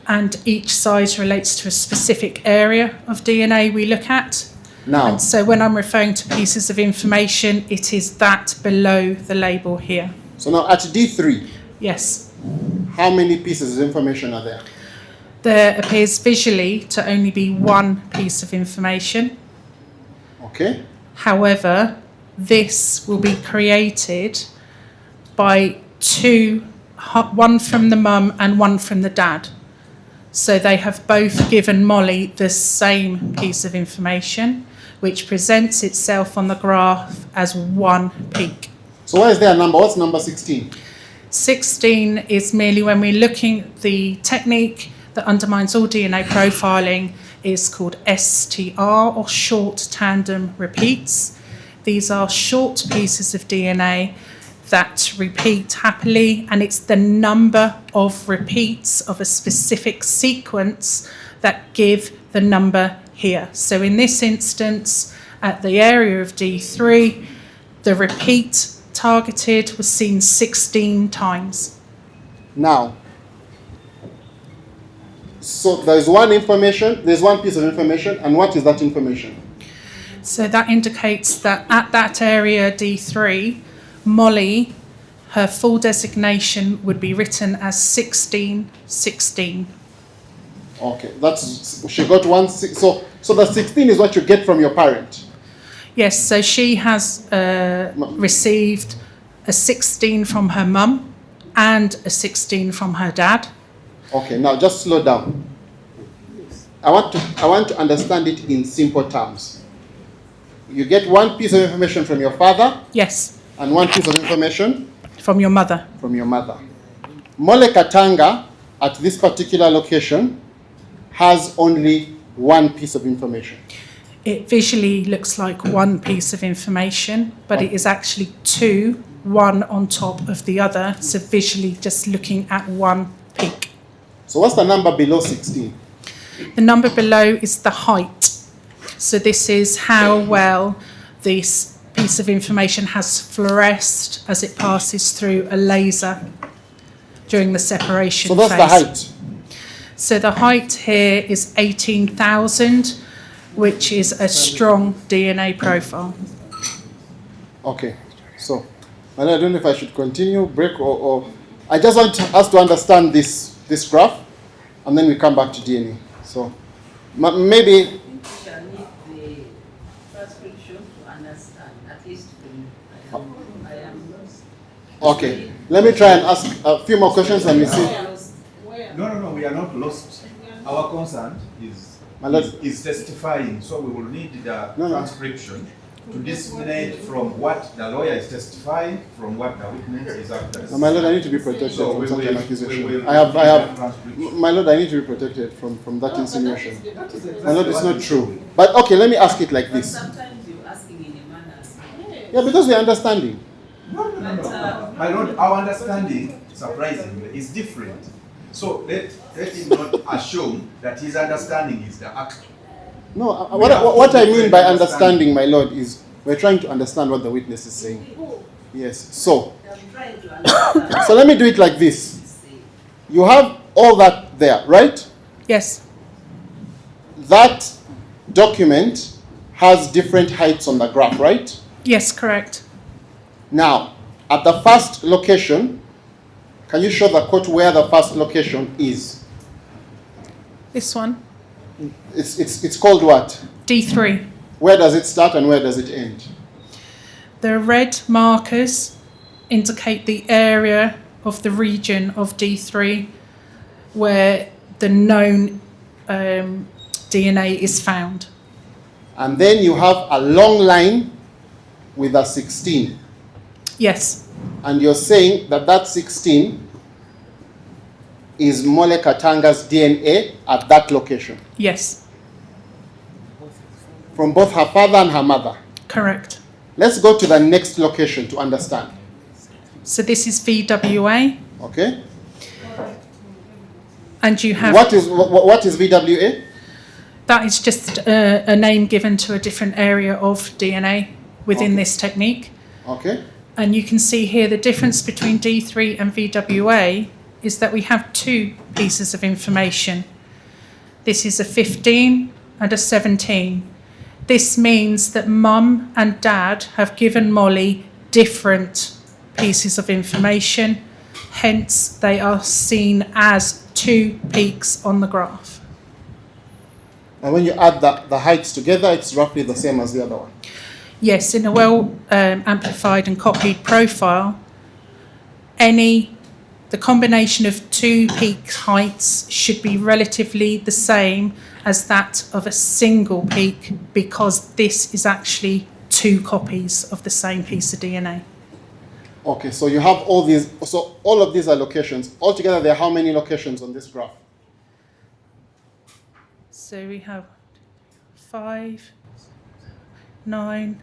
and each size relates to a specific area of DNA we look at. Now, And so when I'm referring to pieces of information, it is that below the label here. so now at D3, Yes. how many pieces of information are there? There appears visually to only be 1 piece of information. Okay. However, this will be created by 2, one from the mum and one from the dad. So they have both given Molly the same piece of information, which presents itself on the graph as 1 peak. So why is there a number? What's number 16? 16 is merely when we're looking at the technique that undermines all DNA profiling is called STR, or short tandem repeats. These are short pieces of DNA that repeat happily, and it's the number of repeats of a specific sequence that give the number here. So in this instance, at the area of D3, the repeat targeted was seen 16 times. Now, so there's one piece of information, and what is that information? So that indicates that at that area D3, Molly, her full designation would be written as 1616. Okay, she got so the 16 is what you get from your parent. Yes, so she has received a 16 from her mum and a 16 from her dad. Okay, now just slow down. I want to understand it in simple terms. You get one piece of information from your father. Yes. And one piece of information from your mother. From your mother. Mole Katanga at this particular location has only one piece of information. It visually looks like one piece of information, but it is actually two, one on top of the other. So visually just looking at one peak. So what's the number below 16? The number below is the height. So this is how well this piece of information has fluoresced as it passes through a laser during the separation phase. So that's the height. So the height here is 18,000, which is a strong DNA profile. Okay, so I don't know if I should continue, break, or I just want us to understand this graph, and then we come back to DNA. So maybe. Okay, let me try and ask a few more questions and we see. No, we are not lost. Our concern is testifying, so we will need the transcription to discriminate from what the lawyer is testifying from what the witness is actually. My lord, I need to be protected from such an accusation. My lord, I need to be protected from that insinuation. My lord, it's not true. But okay, let me ask it like this. Sometimes you're asking in a manner. Yeah, because we're understanding. No. My lord, our understanding, surprisingly, is different. So let him not assume that his understanding is the actual. No, what I mean by understanding, my lord, is we're trying to understand what the witness is saying. Yes. So let me do it like this. You have all that there, right? Yes. That document has different heights on the graph, right? Yes, correct. Now, at the first location, can you show the quote where the first location is? This one? It's called what? D3. Where does it start and where does it end? The red markers indicate the area of the region of D3 where the known DNA is found. And then you have a long line with a 16. Yes. And you're saying that 16 is Mole Katanga's DNA at that location? Yes. From both her father and her mother? Correct. Let's go to the next location to understand. So this is VWA. Okay. And you have... What is VWA? That is just a name given to a different area of DNA within this technique. Okay. And you can see here the difference between D3 and VWA is that we have two pieces of information. This is a 15 and a 17. This means that mum and dad have given Molly different pieces of information, hence they are seen as two peaks on the graph. And when you add the heights together, it's roughly the same as the other one? Yes, in a well amplified and copied profile, the combination of two peak heights should be relatively the same as that of a single peak, because this is actually two copies of the same piece of DNA. Okay, so you have all these, so all of these are locations. Altogether, there are how many locations on this graph? So we have 5, 9,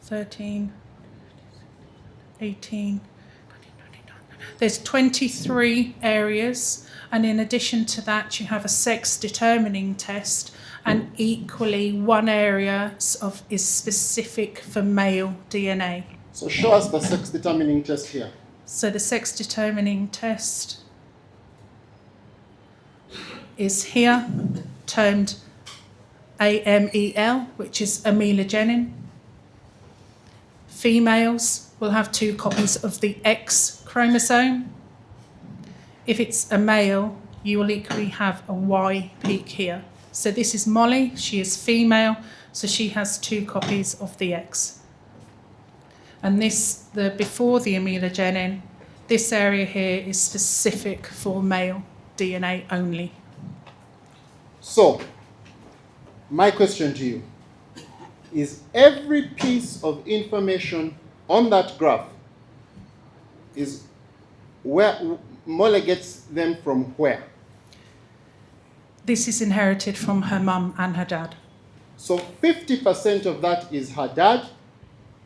13, 18. There's 23 areas, and in addition to that, you have a sex determining test, and equally one area is specific for male DNA. So show us the sex determining test here. So the sex determining test is here, termed AMEL, which is amelogenin. Females will have 2 copies of the X chromosome. If it's a male, you will equally have a Y peak here. So this is Molly, she is female, so she has 2 copies of the X. And before the amelogenin, this area here is specific for male DNA only. So, my question to you is, every piece of information on that graph is where Mole gets them from where? This is inherited from her mum and her dad. So 50% of that is her dad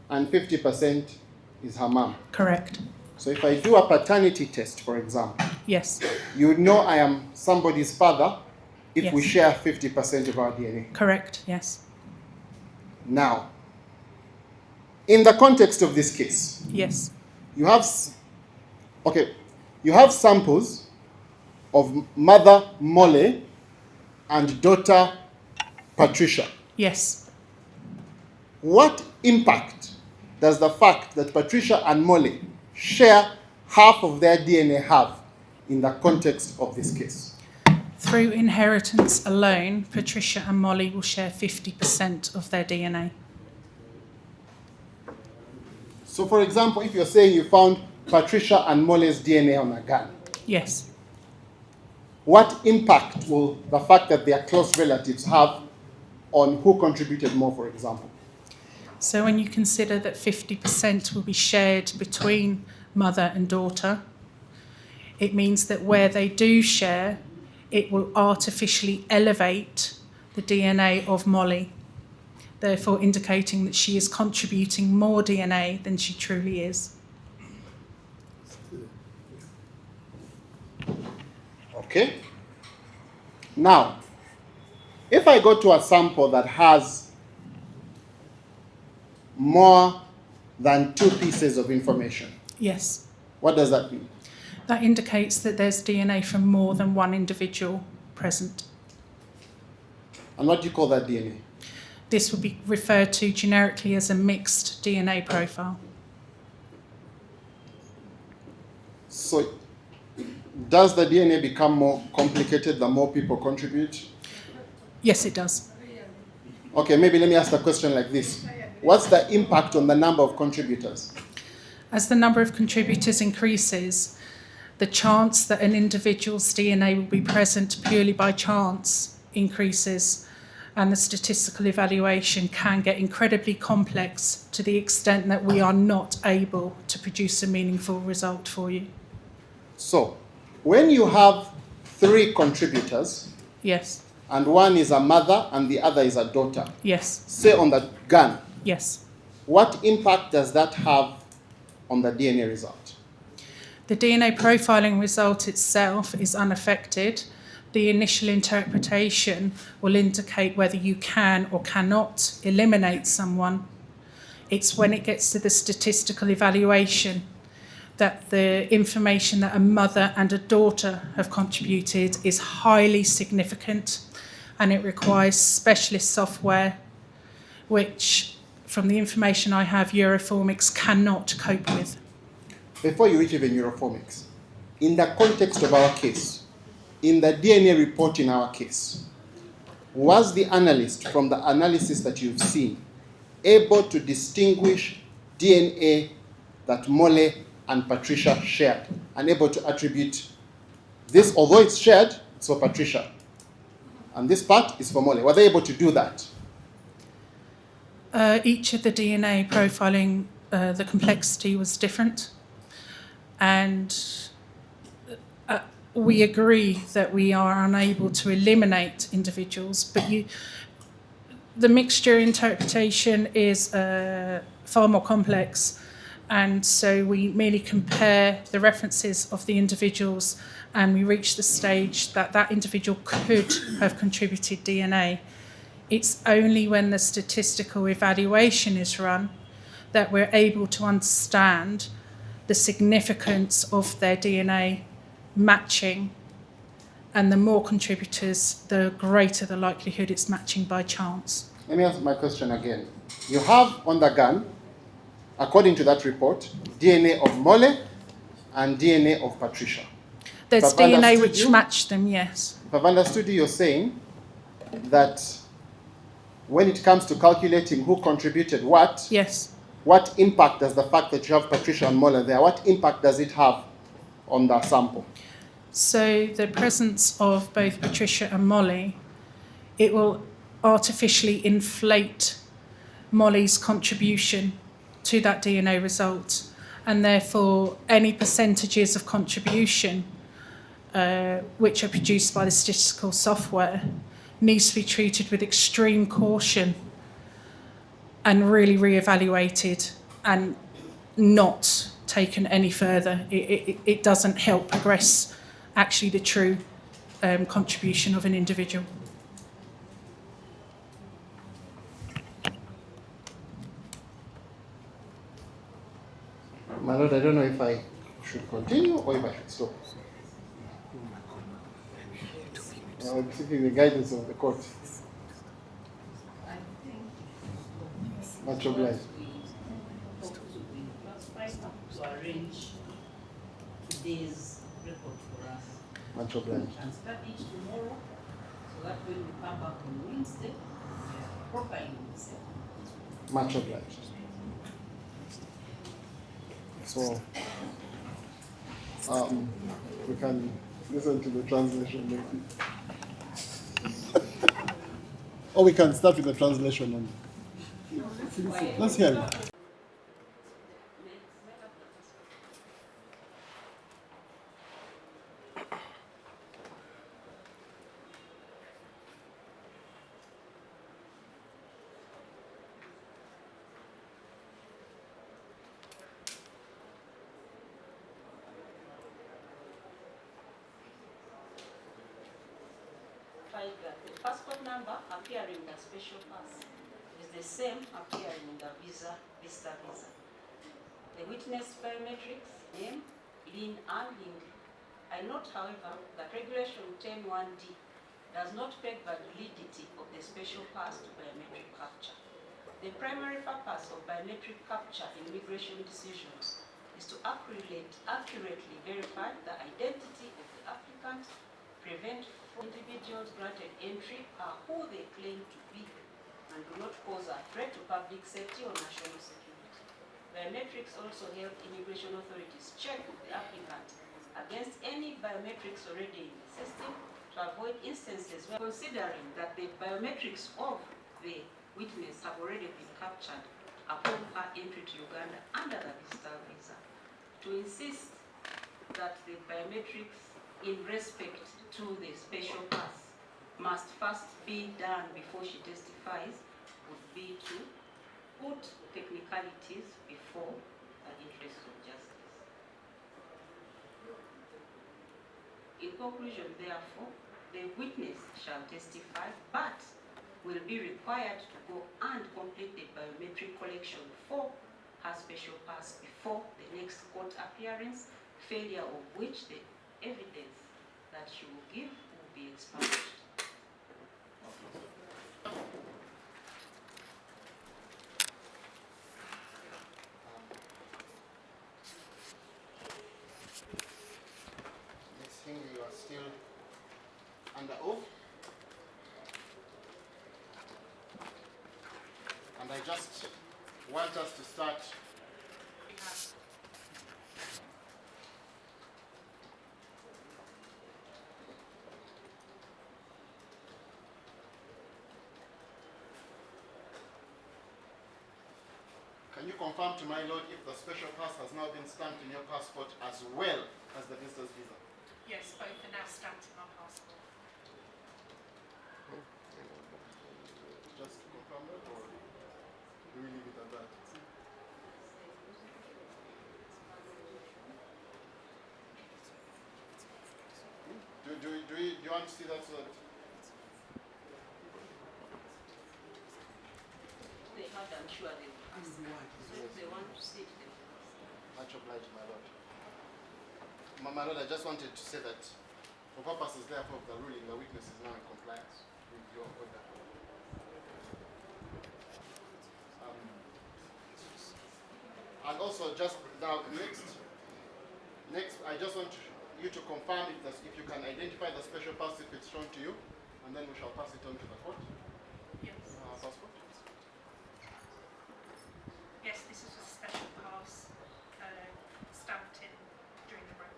and 50% is her mum. Correct. So if I do a paternity test, for example, Yes. you would know I am somebody's father if we Yes. share 50% of our DNA. Correct, yes. Now, in the context of this case, Yes. you have samples of mother Mole and daughter Patricia. Yes. What impact does the fact that Patricia and Mole share half of their DNA have in the context of this case? Through inheritance alone, Patricia and Molly will share 50% of their DNA. So, for example, if you're saying you found Patricia and Mole's DNA on a gun, Yes. what impact will the fact that they are close relatives have on who contributed more, for example? So when you consider that 50% will be shared between mother and daughter, it means that where they do share, it will artificially elevate the DNA of Molly, therefore indicating that she is contributing more DNA than she truly is. Okay? Now, if I go to a sample that has more than 2 pieces of information, Yes. what does that mean? That indicates that there's DNA from more than one individual present. And what do you call that DNA? This would be referred to generically as a mixed DNA profile. So, does the DNA become more complicated the more people contribute? Yes, it does. Okay, maybe let me ask the question like this. What's the impact on the number of contributors? As the number of contributors increases, the chance that an individual's DNA will be present purely by chance increases, and the statistical evaluation can get incredibly complex to the extent that we are not able to produce a meaningful result for you. So, when you have 3 contributors, Yes, and one is a mother and the other is a daughter, yes, say on the gun, yes. what impact does that have on the DNA result? The DNA profiling result itself is unaffected. The initial interpretation will indicate whether you can or cannot eliminate someone. It's when it gets to the statistical evaluation that the information that a mother and a daughter have contributed is highly significant, and it requires specialist software, which, from the information I have, Euroformics cannot cope with. Before you reach even Euroformics, in the context of our case, in the DNA report in our case, was the analyst, from the analysis that you've seen, able to distinguish DNA that Mole and Patricia shared, and able to attribute this, although it's shared, it's for Patricia, and this part is for Mole? Were they able to do that? Each of the DNA profiling, the complexity was different, and we agree that we are unable to eliminate individuals, but the mixture interpretation is far more complex, And so we merely compare the references of the individuals, and we reach the stage that that individual could have contributed DNA. It's only when the statistical evaluation is run that we're able to understand the significance of their DNA matching. And the more contributors, the greater the likelihood it's matching by chance. Let me ask my question again. You have on the gun, according to that report, DNA of Mole and DNA of Patricia. There's If I've DNA understood which you- match them, yes. If I've understood you, you're saying that when it comes to calculating who contributed Yes. what impact does the fact that you have Patricia and Mole there, what impact does it have on the sample? So the presence of both Patricia and Molly, it will artificially inflate Molly's contribution to that DNA result, and therefore any percentages of contribution which are produced by the statistical software needs to be treated with extreme caution and really re-evaluated and not taken any further. It doesn't help progress actually the true contribution of an individual. My Lord, I don't know if I should continue or if I should stop. I'm seeking the guidance of the court. I think Much obliged. to arrange today's report for us Much obliged. and start it tomorrow, so that when we come back on Wednesday, we are properly in the same. Much obliged. So, we can listen to the translation maybe. Or we can start with the translation only. Let's hear it. That the passport number appearing in the special pass is the same appearing in the visa. The witness biometrics, name, lien and link. I note, however, that Regulation 10(1)D does not peg the validity of the special pass to biometric capture. The primary purpose of biometric capture in immigration decisions is to accurately verify the identity of the applicant, prevent individuals granted entry are who they claim to be and do not pose a threat to public safety or national security. Biometrics also help immigration authorities check the applicant against any biometrics already in the system to avoid instances where, considering that the biometrics of the witness have already been captured upon her entry to Uganda under the visitor visa, to insist that the biometrics in respect to the special pass must first be done before she testifies would be to put technicalities before the interests of justice. In conclusion, therefore, the witness shall testify, but will be required to go and complete the biometric collection for her special pass before the next court appearance, failure of which the evidence that she will give will be expunged. Miss Hingley, you are still under oath. And I just want us to start. Can you confirm to my lord if the special pass has now been stamped in your passport as well as the visitor's visa? Yes, both are now stamped in my passport. Just to confirm that, or do we leave it at that? you want to see that? They had, I'm sure they will ask. So if they want to sit, they will ask. Much obliged, my lord. My lord, I just wanted to say that for purposes therefore of the ruling, the witness is now in compliance with your order. And also, just now, next, I just want you to confirm if you can identify the special pass if it's shown to you, and then we shall pass it on to the court. Yes. Passport. Yes, this is a special pass stamped in during the break.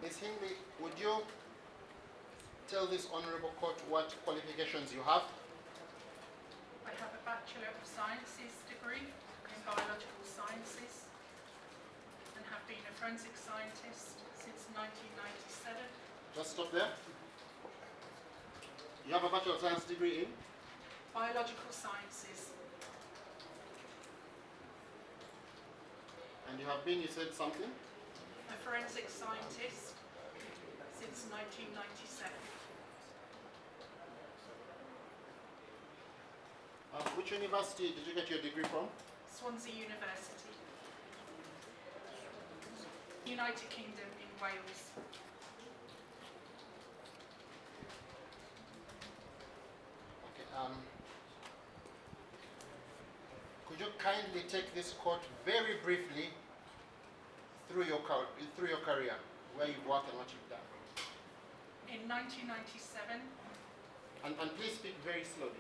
Ms. Hindley, would you tell this honourable court what qualifications you have? I have a Bachelor of Sciences degree in Biological Sciences and have been a forensic scientist since 1997. Just stop there. You have a Bachelor of Science degree in? Biological Sciences. And you have been, you said something? A forensic scientist since 1997. Which university did you get your degree from? Swansea University. United Kingdom in Wales. Okay, could you kindly take this court very briefly through your career, where you've worked and what you've done? In 1997, And please speak very slowly.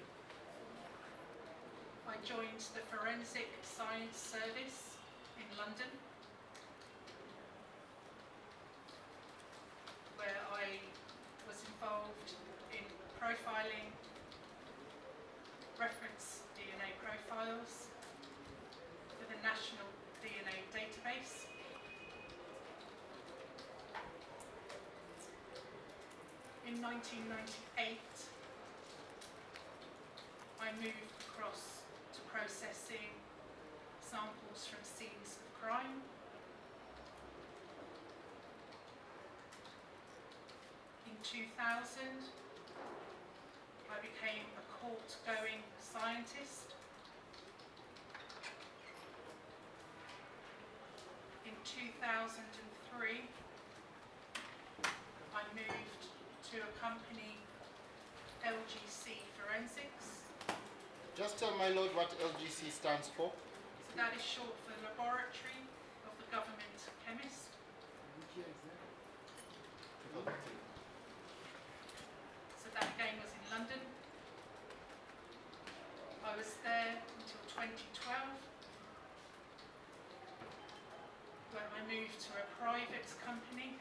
I joined the Forensic Science Service in London, where I was involved in profiling reference DNA profiles for the National DNA Database. In 1998, I moved across to processing samples from scenes of crime. In 2000, I became a court-going scientist. In 2003, I moved to a company, LGC Forensics. Just tell my lord what LGC stands for. So that is short for Laboratory of the Government Chemist. So that again was in London. I was there until 2012, where I moved to a private company.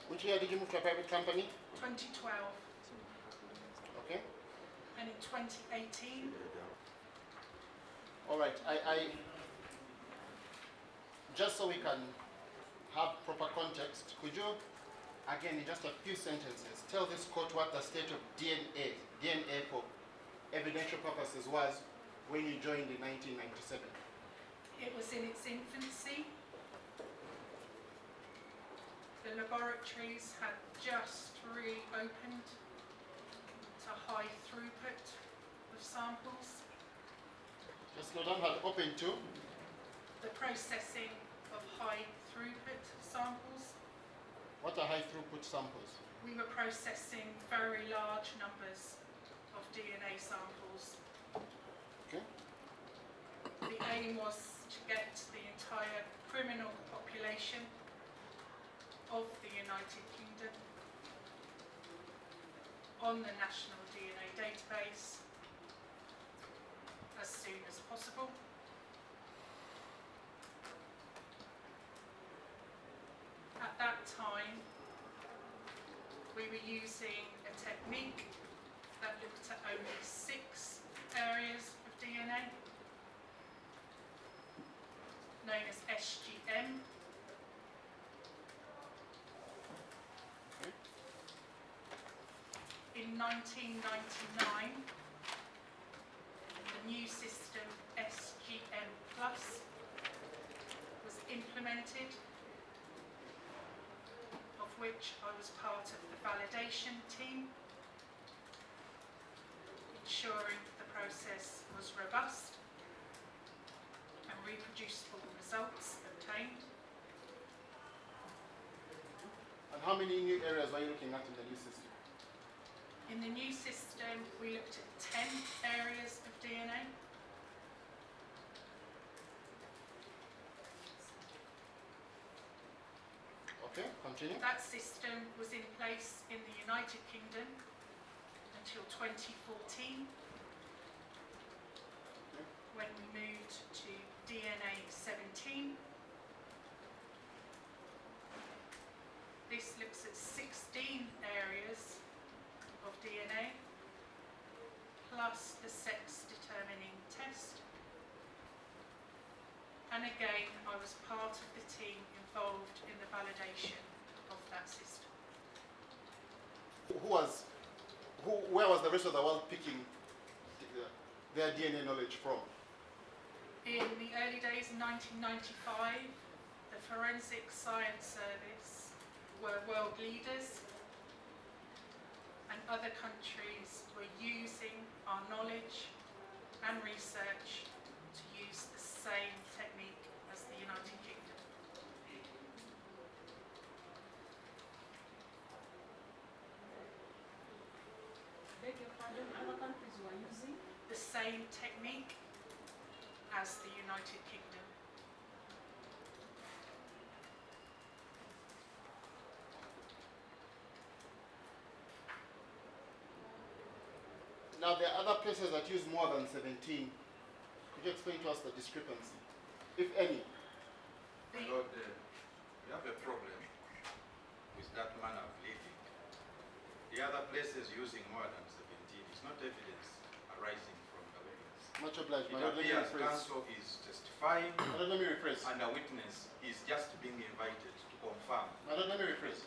Which year did you move to a private company? 2012. Okay. And in 2018, All right. I just so we can have proper context, could you, again, in just a few sentences, tell this court what the state of DNA for evidential purposes was when you joined in 1997? it was in its infancy. The laboratories had just reopened to high throughput of samples. Just slow down, had open to. The processing of high throughput samples. What are high throughput samples? We were processing very large numbers of DNA samples. Okay. The aim was to get the entire criminal population of the United Kingdom on the National DNA Database as soon as possible. At that time, we were using a technique that looked at only 6 areas of DNA, known as SGM. In 1999, the new system SGM Plus implemented, of which I was part of the validation team, ensuring the process was robust and reproducible results obtained. And how many new areas are you looking at in the new system? In the new system, we looked at 10 areas of DNA. Okay, continue. That system was in place in the United Kingdom until 2014, when we moved to DNA 17. This looks at 16 areas of DNA, plus the sex determining test. And again, I was part of the team involved in the validation of that system. Where was the rest of the world picking their DNA knowledge from? In the early days, in 1995, the Forensic Science Service were world leaders, and other countries were using our knowledge and research to use the same technique as the United Kingdom. Beg your pardon, other countries were using? The same technique as the United Kingdom. Now, there are other places that use more than 17. Could you explain to us the discrepancy, if any? Lord, we have a problem with that manner of living. The other places using more than 17 is not evidence arising from the witness. Much obliged. It My Lord, let me appears rephrase. counsel is testifying My Lord, let me rephrase. and a witness is just being invited to confirm. My Lord, let me rephrase.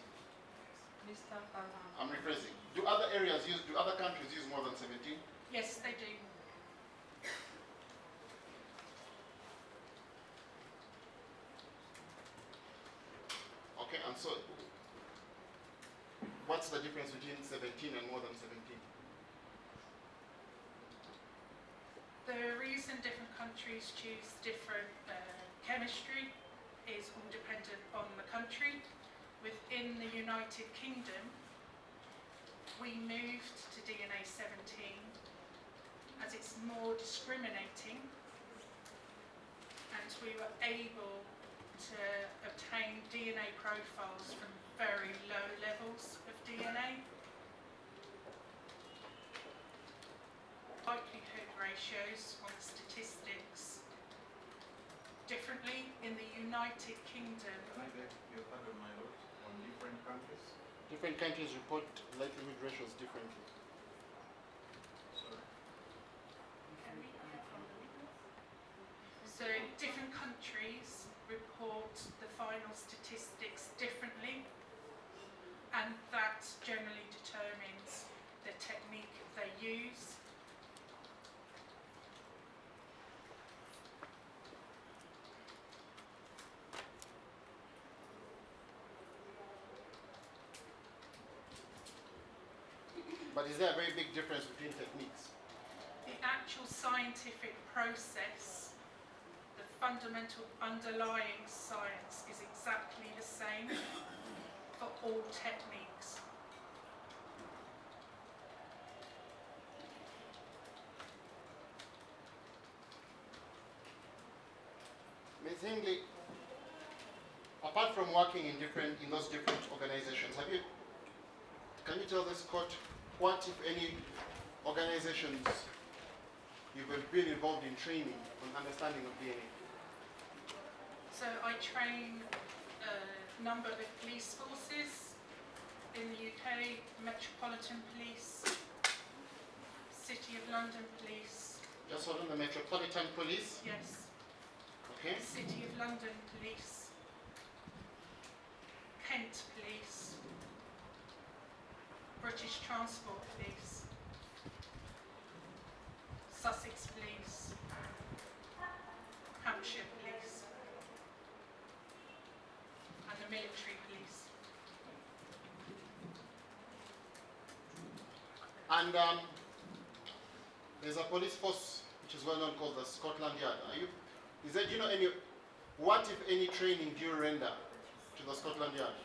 Mr. Kalama. I'm rephrasing. Do other countries use more than 17? Yes, they do. Okay, and so what's the difference between 17 and more than 17? The reason different countries choose different chemistry is all dependent on the country. Within the United Kingdom, we moved to DNA 17 as it's more discriminating, and we were able to obtain DNA profiles from very low levels of DNA. Likelihood ratios on the statistics differently in the United Kingdom. Can I beg your pardon, my lord, on different countries? Different countries report likelihood ratios differently. Sorry. So different countries report the final statistics differently, and that generally determines the technique they use. But is there a very big difference between techniques? The actual scientific process, the fundamental underlying science, is exactly the same for all techniques. Ms. Hingley, apart from working in those different organizations, can you tell this court what, if any, organizations you've been involved in training on understanding of DNA? So I train a number of police forces in the UK: Metropolitan Police, City of London Police. Just hold on, the Metropolitan Police. Yes. Okay. City of London Police, Kent Police, British Transport Police, Sussex Police, Hampshire Police. military police. And there's a police force which is well known called the Scotland Yard. Do you know any, what if any training do you render to the Scotland Yard?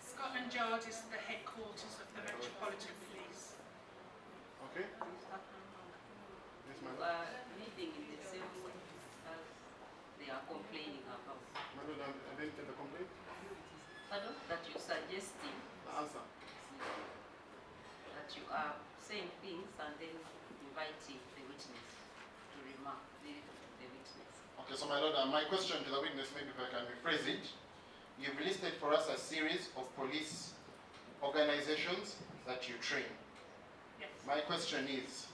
Scotland Yard is the headquarters of the Metropolitan Police. Okay. Yes, You ma'am. are leading in the same way as they are complaining about. I didn't get the complaint. Pardon? That you're suggesting The answer. that you are saying things and then inviting the witness to remark the witness. Okay, so my lord, my question to the witness, maybe if I can rephrase it. You've listed for us a series of police organizations that you train. Yes. My question is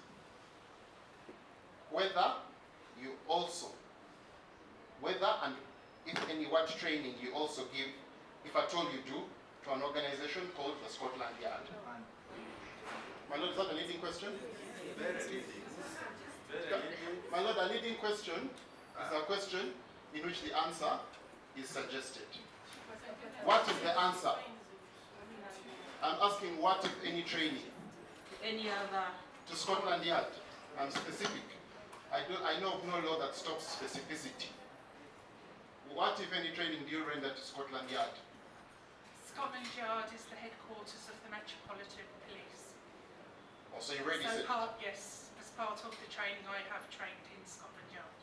whether you also, whether and if any, what training you also give, if at all you do, to an organization called the Scotland Yard. My lord, is that a leading question? My lord, a leading question is a question in which the answer is suggested. What is the answer? I'm asking what if any training Any other? to Scotland Yard. I'm specific. I know of no law that stops specificity. What if any training do you render to Scotland Yard? Scotland Yard is the headquarters of the Metropolitan Police. Oh, so you already So said. yes, as part of the training I have trained in Scotland Yard.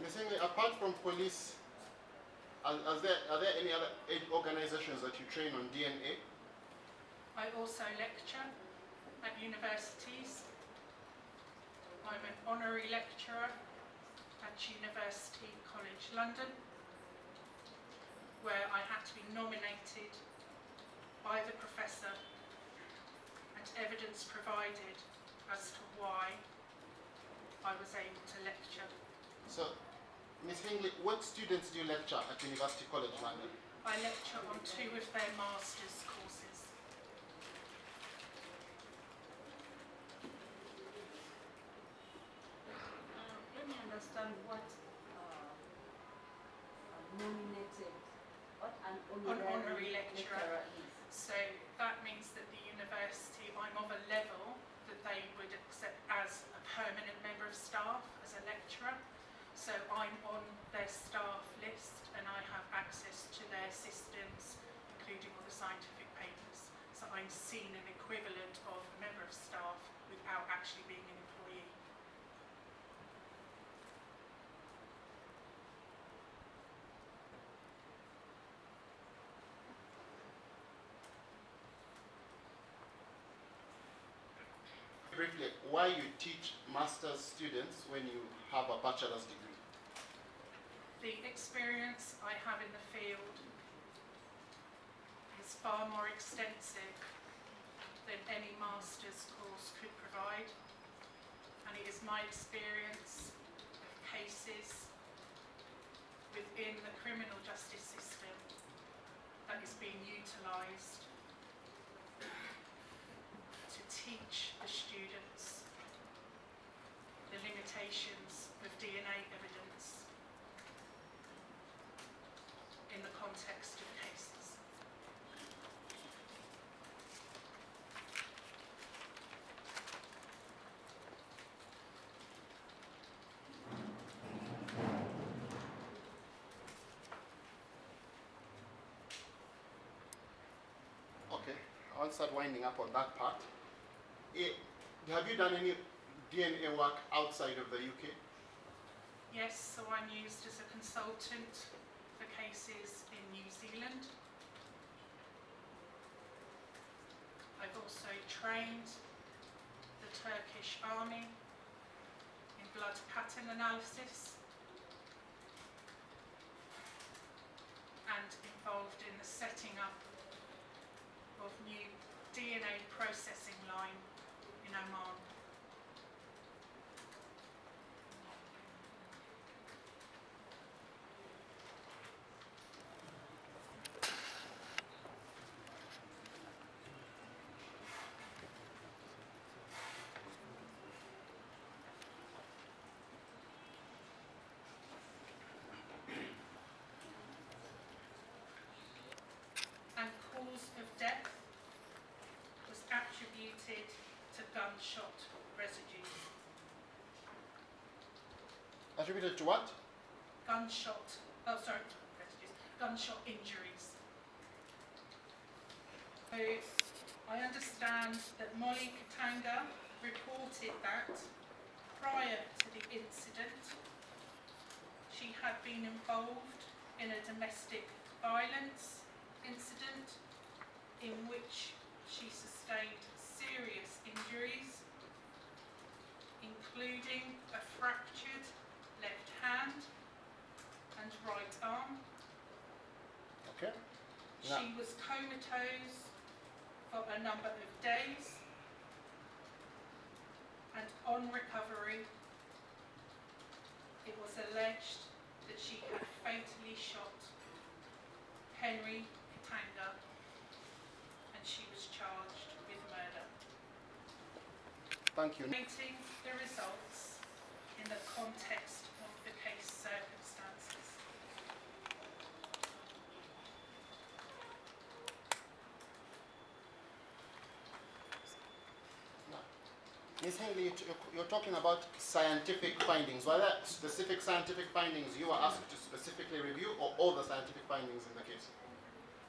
You're saying apart from police, are there any other organizations that you train on DNA? I also lecture at universities. I'm an honorary lecturer at University College London, where I had to be nominated by the professor and evidence provided as to why I was able to lecture. So, Ms. Hingley, what students do you lecture at University College London? I lecture on 2 of their master's courses. Let me understand what nominated, what an honorary lecturer. is. So that means that the university, I'm of a level that they would accept as a permanent member of staff, as a lecturer. So I'm on their staff list and I have access to their systems, including all the scientific papers. So I'm seen an equivalent of a member of staff without actually being an employee. Briefly, why you teach master's students when you have a bachelor's degree? The experience I have in the field is far more extensive than any master's course could provide, and it is my experience of cases within the criminal justice system that is being utilised to teach the students the limitations of DNA evidence in the context of cases. Okay, I'll start winding up on that part. Have you done any DNA work outside of the UK? Yes, so I'm used as a consultant for cases in New Zealand. I've also trained the Turkish army in blood pattern analysis and involved in the setting up of new DNA processing line in Oman. of death was attributed to gunshot residues. Attributed to what? Gunshot injuries. So I understand that Molly Katanga reported that prior to the incident, she had been involved in a domestic violence incident in which she sustained serious injuries, including a fractured left hand and right arm. Okay. She was comatose for a number of days, and on recovery, it was alleged that she had fatally shot Henry Katanga, and she was charged with murder. Thank you. Rating the results in the context of the case circumstances. Ms. Haley, you're talking about scientific findings. Were there specific scientific findings you were asked to specifically review, or all the scientific findings in the case?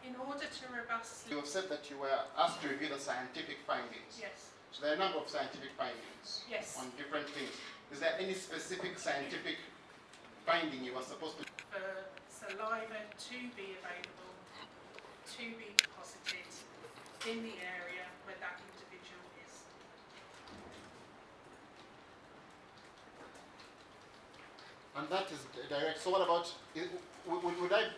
In order to robustly... You have said that you were asked to review the scientific findings. Yes. So there are a number of scientific findings. Yes. On different things. Is there any specific scientific finding you were supposed to... For saliva to be available, to be deposited in the area where that individual is. And that is direct. So what about... Would I...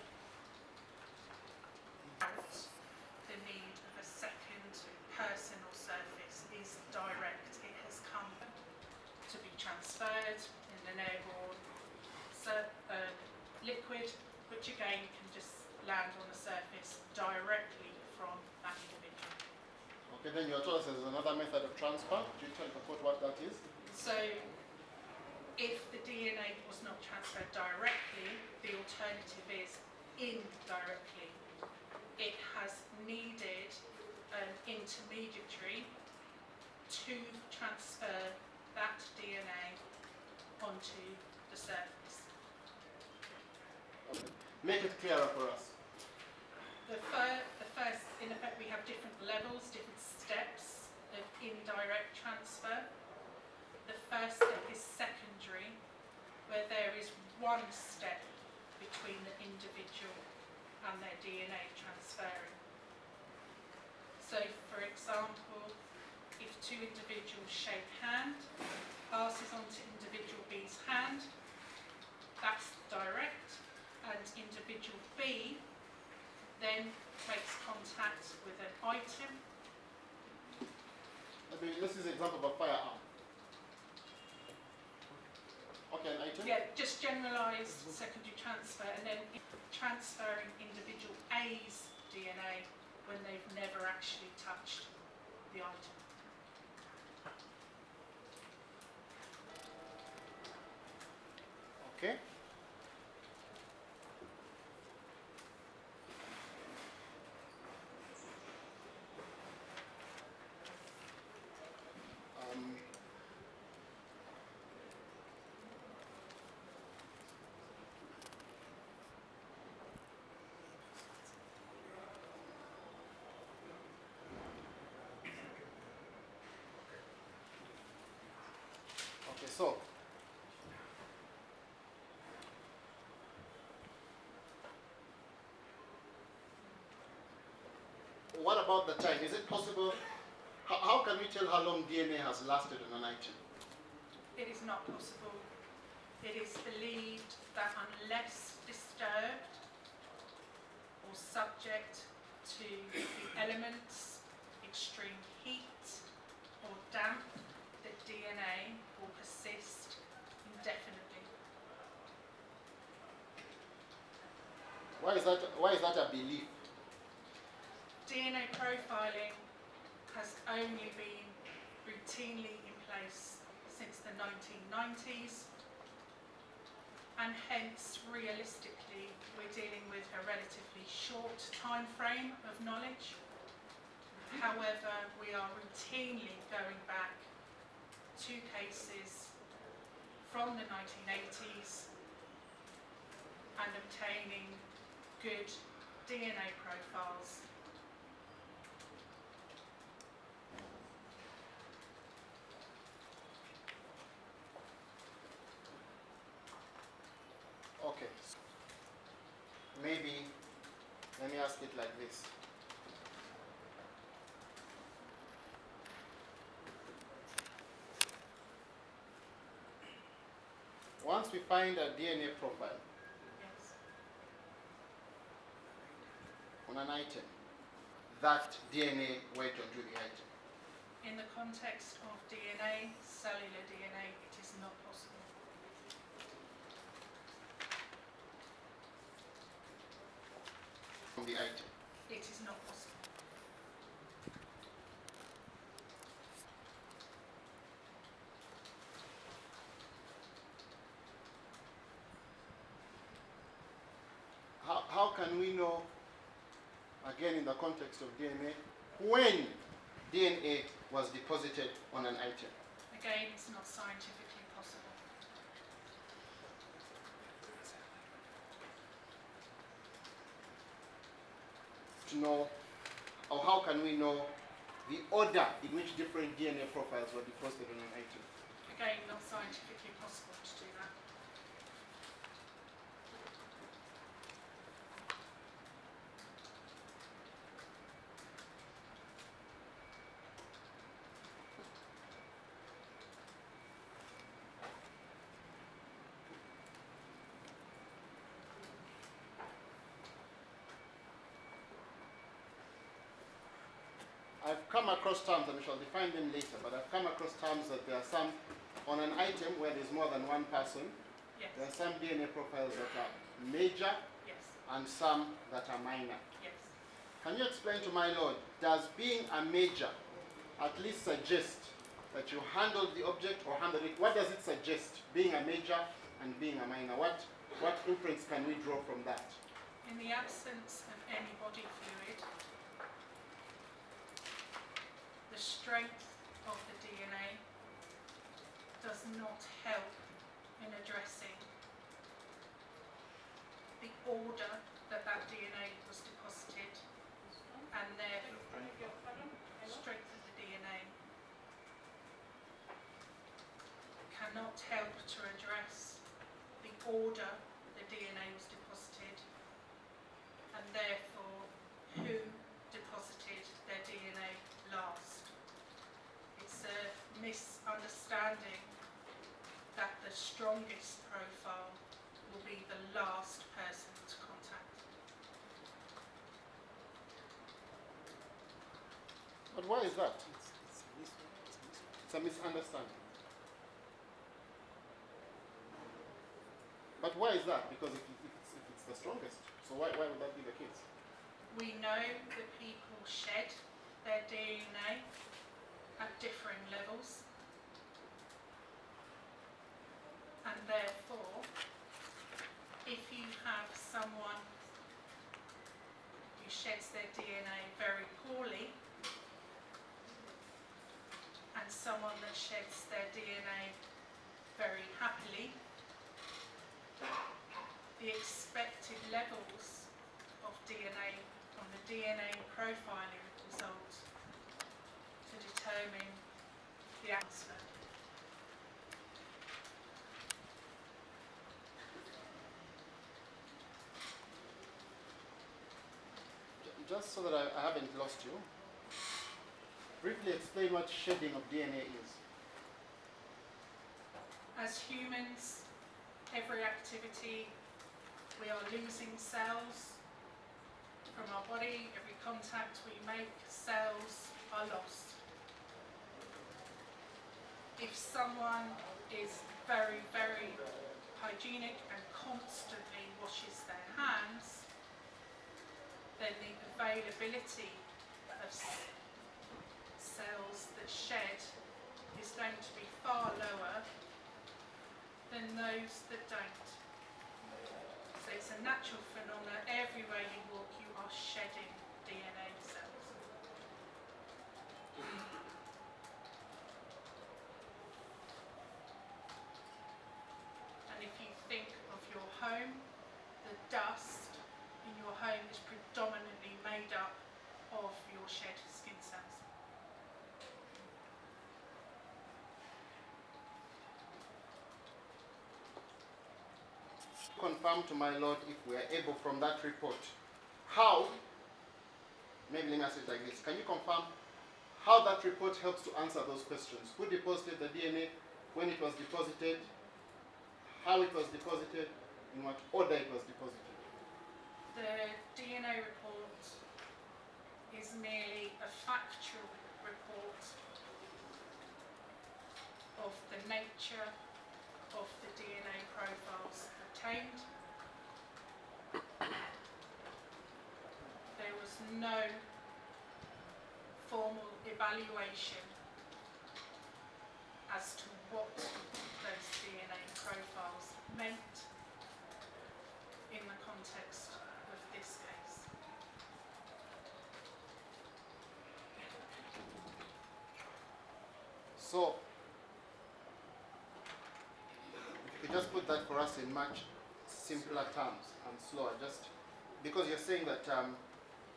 The need of a second person or surface is direct. It has come to be transferred in an airborne liquid, which again can just land on the surface directly from that individual. Okay, then you told us there's another method of transfer. Could you tell the court what that is? So, if the DNA was not transferred directly, the alternative is indirectly. It has needed an intermediary to transfer that DNA onto the surface. Okay. Make it clearer for us. The first, in effect, we have different levels, different steps of indirect transfer. The first step is secondary, where there is one step between the individual and their DNA transferring. So, for example, if two individuals shake hands, passes on to individual B's hand, that's direct, and individual B then makes contact with an item. This is an example of a firearm. Okay, an item? Yeah, just generalised secondary transfer, and then transferring individual A's DNA when they've never actually touched the item. Okay. Okay, so what about the time? Is it possible? How can we tell how long DNA has lasted on an item? It is not possible. It is believed that unless disturbed or subject to the elements, extreme heat or damp, the DNA will persist indefinitely. Why is that a belief? DNA profiling has only been routinely in place since the 1990s, and hence realistically we're dealing with a relatively short time frame of knowledge. However, we are routinely going back to cases from the 1980s and obtaining good DNA profiles. Okay. Maybe, let me ask it like this. Once we find a DNA profile Yes. on an item, that DNA went onto the item. In the context of DNA, cellular DNA, it is not possible. From the item. It is not possible. How can we know, again in the context of DNA, when DNA was deposited on an item? Again, it's not scientifically possible. To know, or how can we know the order in which different DNA profiles were deposited on an item? Again, not scientifically possible to do that. I've come across terms, and we shall define them later, but I've come across terms that there are some, on an item where there's more than one person, Yes. there are some DNA profiles that are major Yes. and some that are minor. Yes. Can you explain to my lord, does being a major at least suggest that you handled the object or handled it? What does it suggest, being a major and being a minor? What inference can we draw from that? In the absence of any body fluid, the strength of the DNA does not help in addressing the order that DNA was deposited, and therefore the strength of the DNA cannot help to address the order the DNA was deposited, and therefore who deposited their DNA last. It's a misunderstanding that the strongest profile will be the last person to contact. But why is that? It's a misunderstanding. But why is that? Because if it's the strongest, so why would that be the case? We know that people shed their DNA at differing levels, and therefore if you have someone who sheds their DNA very poorly and someone that sheds their DNA very happily, the expected levels of DNA from the DNA profiling result to determine the answer. Just so that I haven't lost you, briefly explain what shedding of DNA is. As humans, every activity, we are losing cells from our body. Every contact we make, cells are lost. If someone is very, very hygienic and constantly washes their hands, then the availability of cells that shed is going to be far lower than those that don't. So it's a natural phenomenon. Everywhere you walk, you are shedding DNA cells. confirm to my Lord if we are able from that report how, maybe let me ask it like this, can you confirm how that report helps to answer those questions? Who deposited the DNA, when it was deposited, how it was deposited, in what order it was deposited? The DNA report is merely a factual report of the nature of the DNA profiles obtained. There was no formal evaluation as to what those DNA profiles meant in the context of this case. So, if you could just put that for us in much simpler terms and slower, just because you're saying that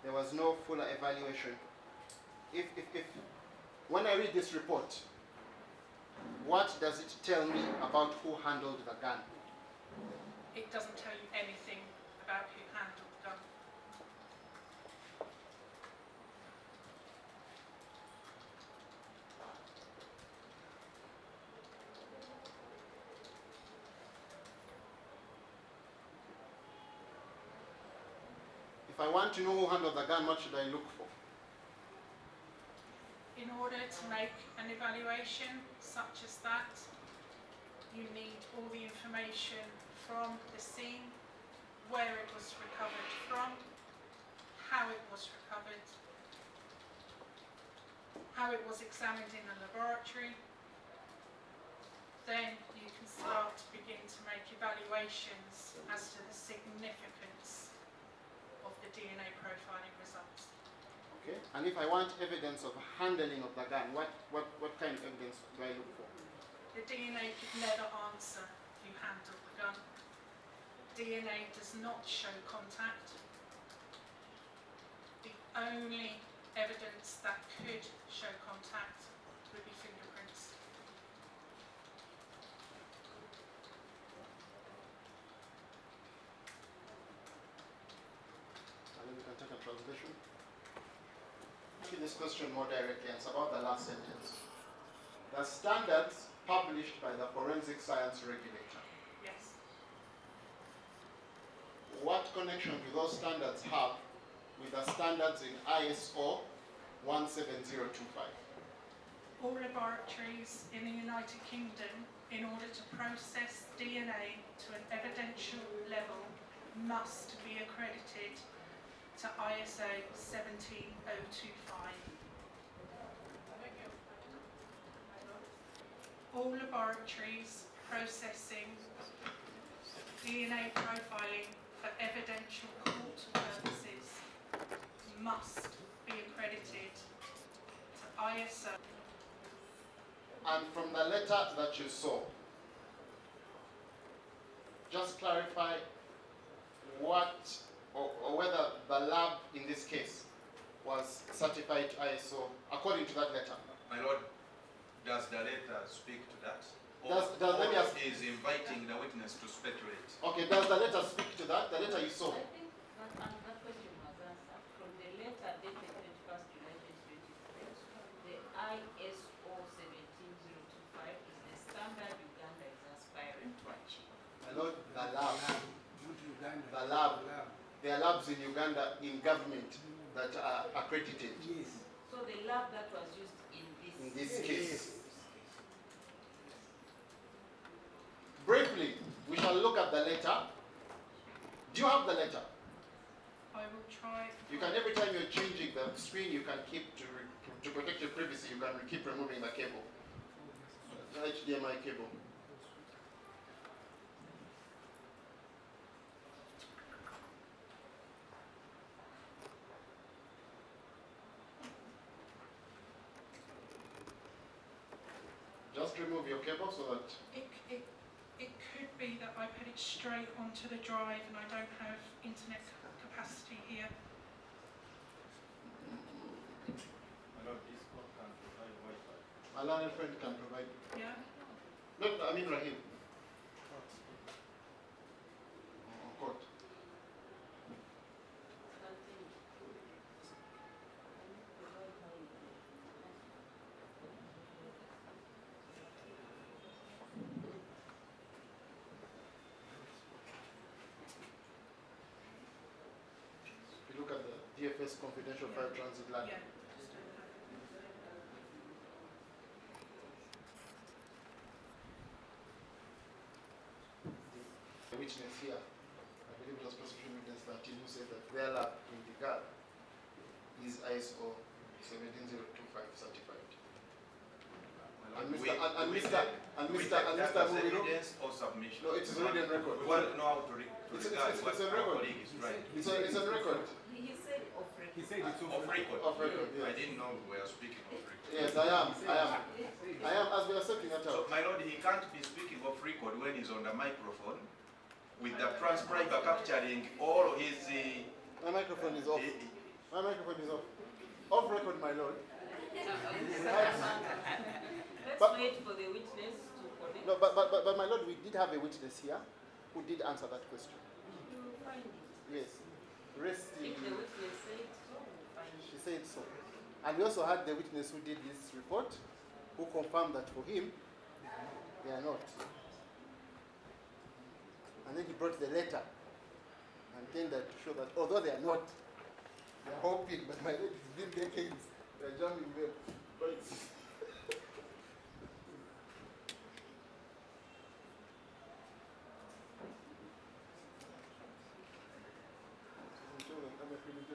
there was no fuller evaluation. If when I read this report, what does it tell me about who handled the gun? It doesn't tell you anything about who handled the gun. If I want to know who handled the gun, what should I look for? In order to make an evaluation such as that, you need all the information from the scene, where it was recovered from, how it was recovered, how it was examined in the laboratory. Then you can start to begin to make evaluations as to the significance of the DNA profiling results. Okay. And if I want evidence of handling of the gun, what kind of evidence do I look for? The DNA could never answer who handled the gun. DNA does not show contact. The only evidence that could show contact would be fingerprints. And then we can take a translation. Look at this question more directly, and it's about the last sentence. The standards published by the forensic science regulator. Yes. What connection do those standards have with the standards in ISO 17025? All laboratories in the United Kingdom, in order to process DNA to an evidential level, must be accredited to ISO 17025. All laboratories processing DNA profiling for evidential court purposes must be accredited to ISO. And from the letter that you saw, just clarify what or whether the lab in this case was certified to ISO according to that letter. My Lord, does the letter speak to that? Let me ask, is inviting the witness to speculate? okay, does the letter speak to that? The letter you saw? I think that question was answered from the letter dated 21st July 2023. The ISO 17025 is the standard Uganda is aspiring to achieve. My Lord, the lab. There are labs in Uganda in government that are accredited. Yes. So the lab that was used in this case. Briefly, we shall look at the letter. Do you have the letter? I will try. You can, every time you're changing the screen, you can keep, to protect your privacy, you can keep removing the cable. The HDMI cable. Just remove your cable so that... It could be that I put it straight onto the drive and I don't have internet capacity here. My Lord, this code can provide Wi-Fi. Alan and friend can provide. Yeah? No, I mean Rahim. face confidential file transit line. Yeah. The witness here, I believe it was prosecution witness 13 who said that their lab in the GAL is ISO 17025 certified. And Mr. That's Mubiro, evidence or submission. no, it is already on record. We want to know how to It's regard on what our record. colleague is trying to It's on record. He said off record. He said it's off record. Off record, I yes. didn't know we were speaking off record. Yes, I am, as we are sorting that So, out. my lord, he can't be speaking off record when he's on the microphone with the transcriber capturing all his. My microphone is off. My microphone is off. Off record, my lord. Let's But- wait for the witness to connect. No, but my lord, we did have a witness here who did answer that question. We'll find it. Yes. Rest in, If the witness said so, we'll find it. she said so. And we also had the witness who did this report who confirmed that for him, they are not. And then he brought the letter and tended to show that although they are not, they are hoping, but my lord, it's been decades, they are jumping them. But it's I'm feeling